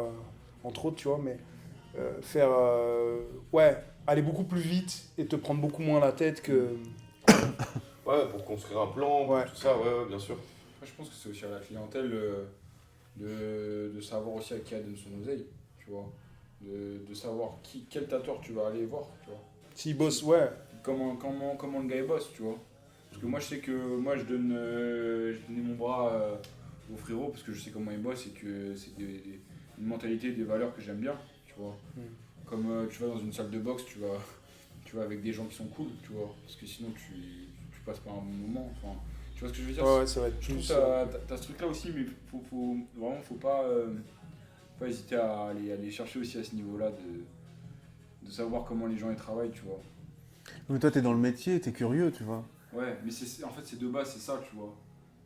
S4: entre autres, tu vois, mais faire, aller beaucoup plus vite et te prendre beaucoup moins la tête que.
S3: Ouais, pour construire un plan, pour
S4: Ouais.
S3: tout ça, ouais, bien sûr.
S2: Après, je pense que c'est aussi à la clientèle de savoir aussi à qui elle donne son oseille, tu vois. De savoir quel tatoueur tu vas aller voir, tu vois.
S4: S'ils bossent, ouais.
S2: Comment le gars il bosse, tu vois. Parce que moi, je sais que moi, je donnais mon bras au frérot parce que je sais comment il bosse et que c'est une mentalité, des valeurs que j'aime bien, tu vois. Comme tu vas dans une salle de boxe, tu vas avec des gens qui sont cool, tu vois. Parce que sinon, tu passes pas un bon moment. Enfin, tu vois ce que je veux dire?
S4: Ouais, ça va être
S2: Je trouve
S4: plus.
S2: que t'as ce truc là aussi, mais vraiment faut pas hésiter à aller chercher aussi à ce niveau là de savoir comment les gens ils travaillent, tu vois.
S1: Mais toi, t'es dans le métier, t'es curieux, tu vois.
S2: Ouais, mais en fait c'est de base, c'est ça, tu vois.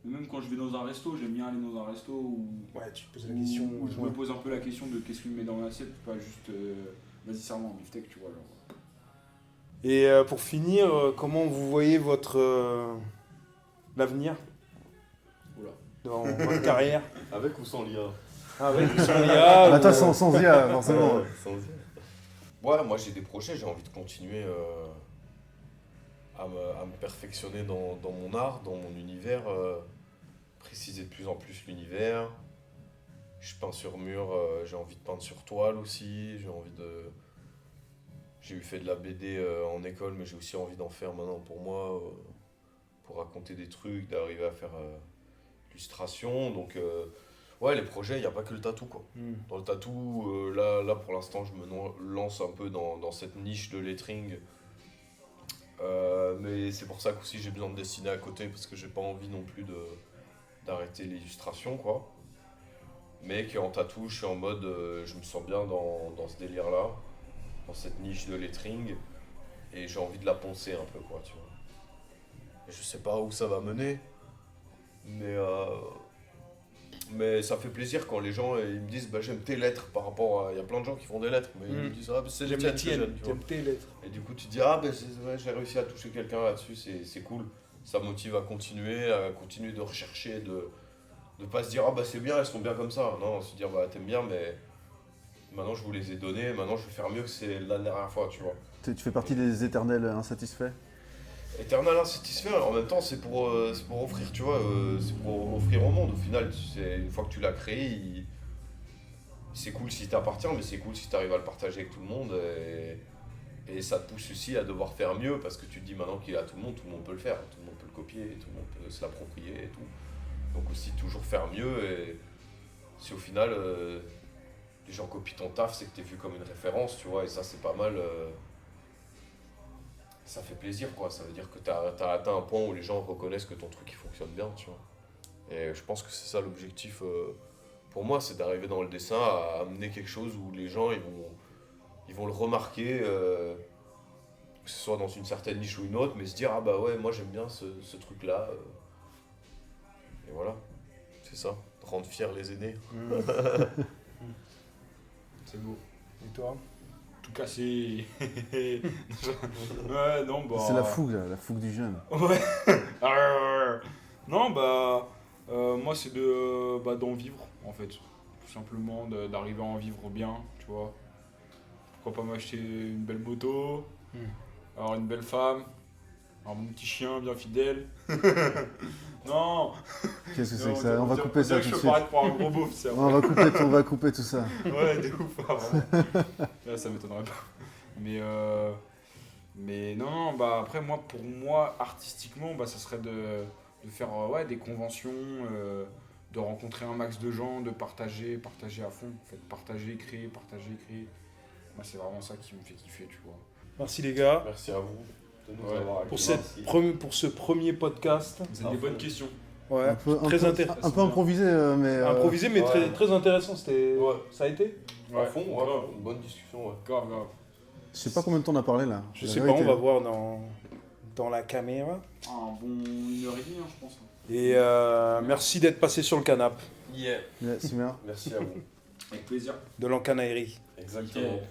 S2: Mais même quand je vais dans un resto, j'aime bien aller dans un resto où,
S4: Ouais, tu te poses la question.
S2: où je
S4: ouais.
S2: me pose un peu la question de qu'est-ce qu'il me met dans l'assiette, pas juste vas-y serre-moi un beefsteak, tu vois. Genre.
S4: Et pour finir, comment vous voyez votre l'avenir
S2: Oula.
S4: dans votre carrière?
S3: Avec ou sans lien
S4: Avec ou sans l'IA
S1: Bah, toi,
S4: ou-
S1: sans IA, forcément.
S3: Sans lien. Ouais, moi j'ai des projets, j'ai envie de continuer à me perfectionner dans mon art, dans mon univers, préciser de plus en plus l'univers. Je peins sur mur, j'ai envie de peindre sur toile aussi, J'ai eu fait de la BD en école, mais j'ai aussi envie d'en faire maintenant pour moi, pour raconter des trucs, d'arriver à faire illustration. Donc, ouais, les projets, il n'y a pas que le tatou, quoi. Dans le tatou, là pour l'instant, je me lance un peu dans cette niche de lettering. Mais c'est pour ça qu'aussi j'ai besoin de dessiner à côté, parce que j'ai pas envie non plus d'arrêter l'illustration, quoi. Mais qu'en tatou, je suis en mode, je me sens bien dans ce délire-là, dans cette niche de lettering, et j'ai envie de la poncer un peu, quoi, tu vois. Et je sais pas où ça va mener, mais ça fait plaisir quand les gens ils me disent bah, j'aime tes lettres par rapport à. Il y a plein de gens qui font des lettres, mais ils me disent ah, bah, c'est
S4: J'aime
S3: les
S4: les
S3: tiennes que
S4: tiennes,
S3: j'aime, tu vois.
S4: j'aime tes lettres.
S3: Et du coup, tu te dis ah, ben ouais, j'ai réussi à toucher quelqu'un là-dessus, c'est cool. Ça motive à continuer de rechercher, de pas se dire ah, bah c'est bien, elles sont bien comme ça. Non, se dire bah t'aimes bien, mais maintenant je vous les ai donnés, maintenant je vais faire mieux que c'est la dernière fois, tu vois.
S1: Tu fais partie des éternels insatisfaits.
S3: Éternel insatisfait, en même temps, c'est pour offrir, tu vois, c'est pour offrir au monde. Au final, une fois que tu l'as créé, c'est cool si t'appartient, mais c'est cool si t'arrives à le partager avec tout le monde. Et ça te pousse aussi à devoir faire mieux parce que tu te dis maintenant qu'il est à tout le monde peut le faire, tout le monde peut le copier, tout le monde peut se l'approprier et tout. Donc aussi toujours faire mieux et si au final les gens copient ton taf, c'est que t'es vu comme une référence, tu vois, et ça c'est pas mal. Ça fait plaisir, quoi. Ça veut dire que t'as atteint un point où les gens reconnaissent que ton truc il fonctionne bien, tu vois. Et je pense que c'est ça l'objectif pour moi, c'est d'arriver dans le dessin à amener quelque chose où les gens ils vont le remarquer, que ce soit dans une certaine niche ou une autre, mais se dire ah bah ouais, moi j'aime bien ce truc-là. Et voilà, c'est ça, rendre fiers les aînés.
S2: C'est beau.
S4: Et toi?
S2: Tout cassé. Ouais, non, bah.
S1: C'est la fougue, là, la fougue du jeune.
S2: Ouais. Non, bah. Moi, c'est d'en vivre, en fait. Tout simplement, d'arriver à en vivre bien, tu vois. Pourquoi pas m'acheter une belle moto, avoir une belle femme, avoir mon petit chien bien fidèle. Non.
S1: Qu'est-ce que c'est
S2: Non,
S1: que ça? On va couper ça tout de
S2: Je peux
S1: suite.
S2: paraître pour un gros beauf, c'est
S1: On va couper tout ça.
S2: Ouais, de ouf, pas vraiment. Là, ça m'étonnerait pas. Mais non, bah après, pour moi, artistiquement, bah, ça serait de faire des conventions, de rencontrer un max de gens, de partager à fond. En fait, partager, créer. Moi, c'est vraiment ça qui me fait kiffer, tu vois.
S4: Merci les gars.
S3: Merci à vous. de nous
S2: Ouais.
S3: avoir
S4: pour,
S3: accueillis ici.
S4: pour ce premier podcast.
S2: C'est des bonnes questions.
S4: Ouais,
S1: Un peu,
S4: très intéressant.
S1: un peu improvisé, mais.
S4: Improvisé, mais
S3: ouais.
S4: très intéressant. C'était...
S3: Ouais.
S4: Ça a été
S3: À fond, ouais,
S2: grave.
S3: une bonne discussion. Ouais.
S2: Grave.
S1: Je sais pas combien de temps on a parlé là.
S4: Je
S1: La
S4: sais pas,
S1: vérité.
S4: on va voir dans la caméra.
S2: Un bon 1h30, hein, je pense.
S4: Et merci d'être passé sur le canap
S3: Yeah.
S1: Ouais, c'est bien.
S3: Merci à vous.
S2: Avec plaisir.
S4: de l'Ancanaillerie.
S3: Exactement.
S2: Ok.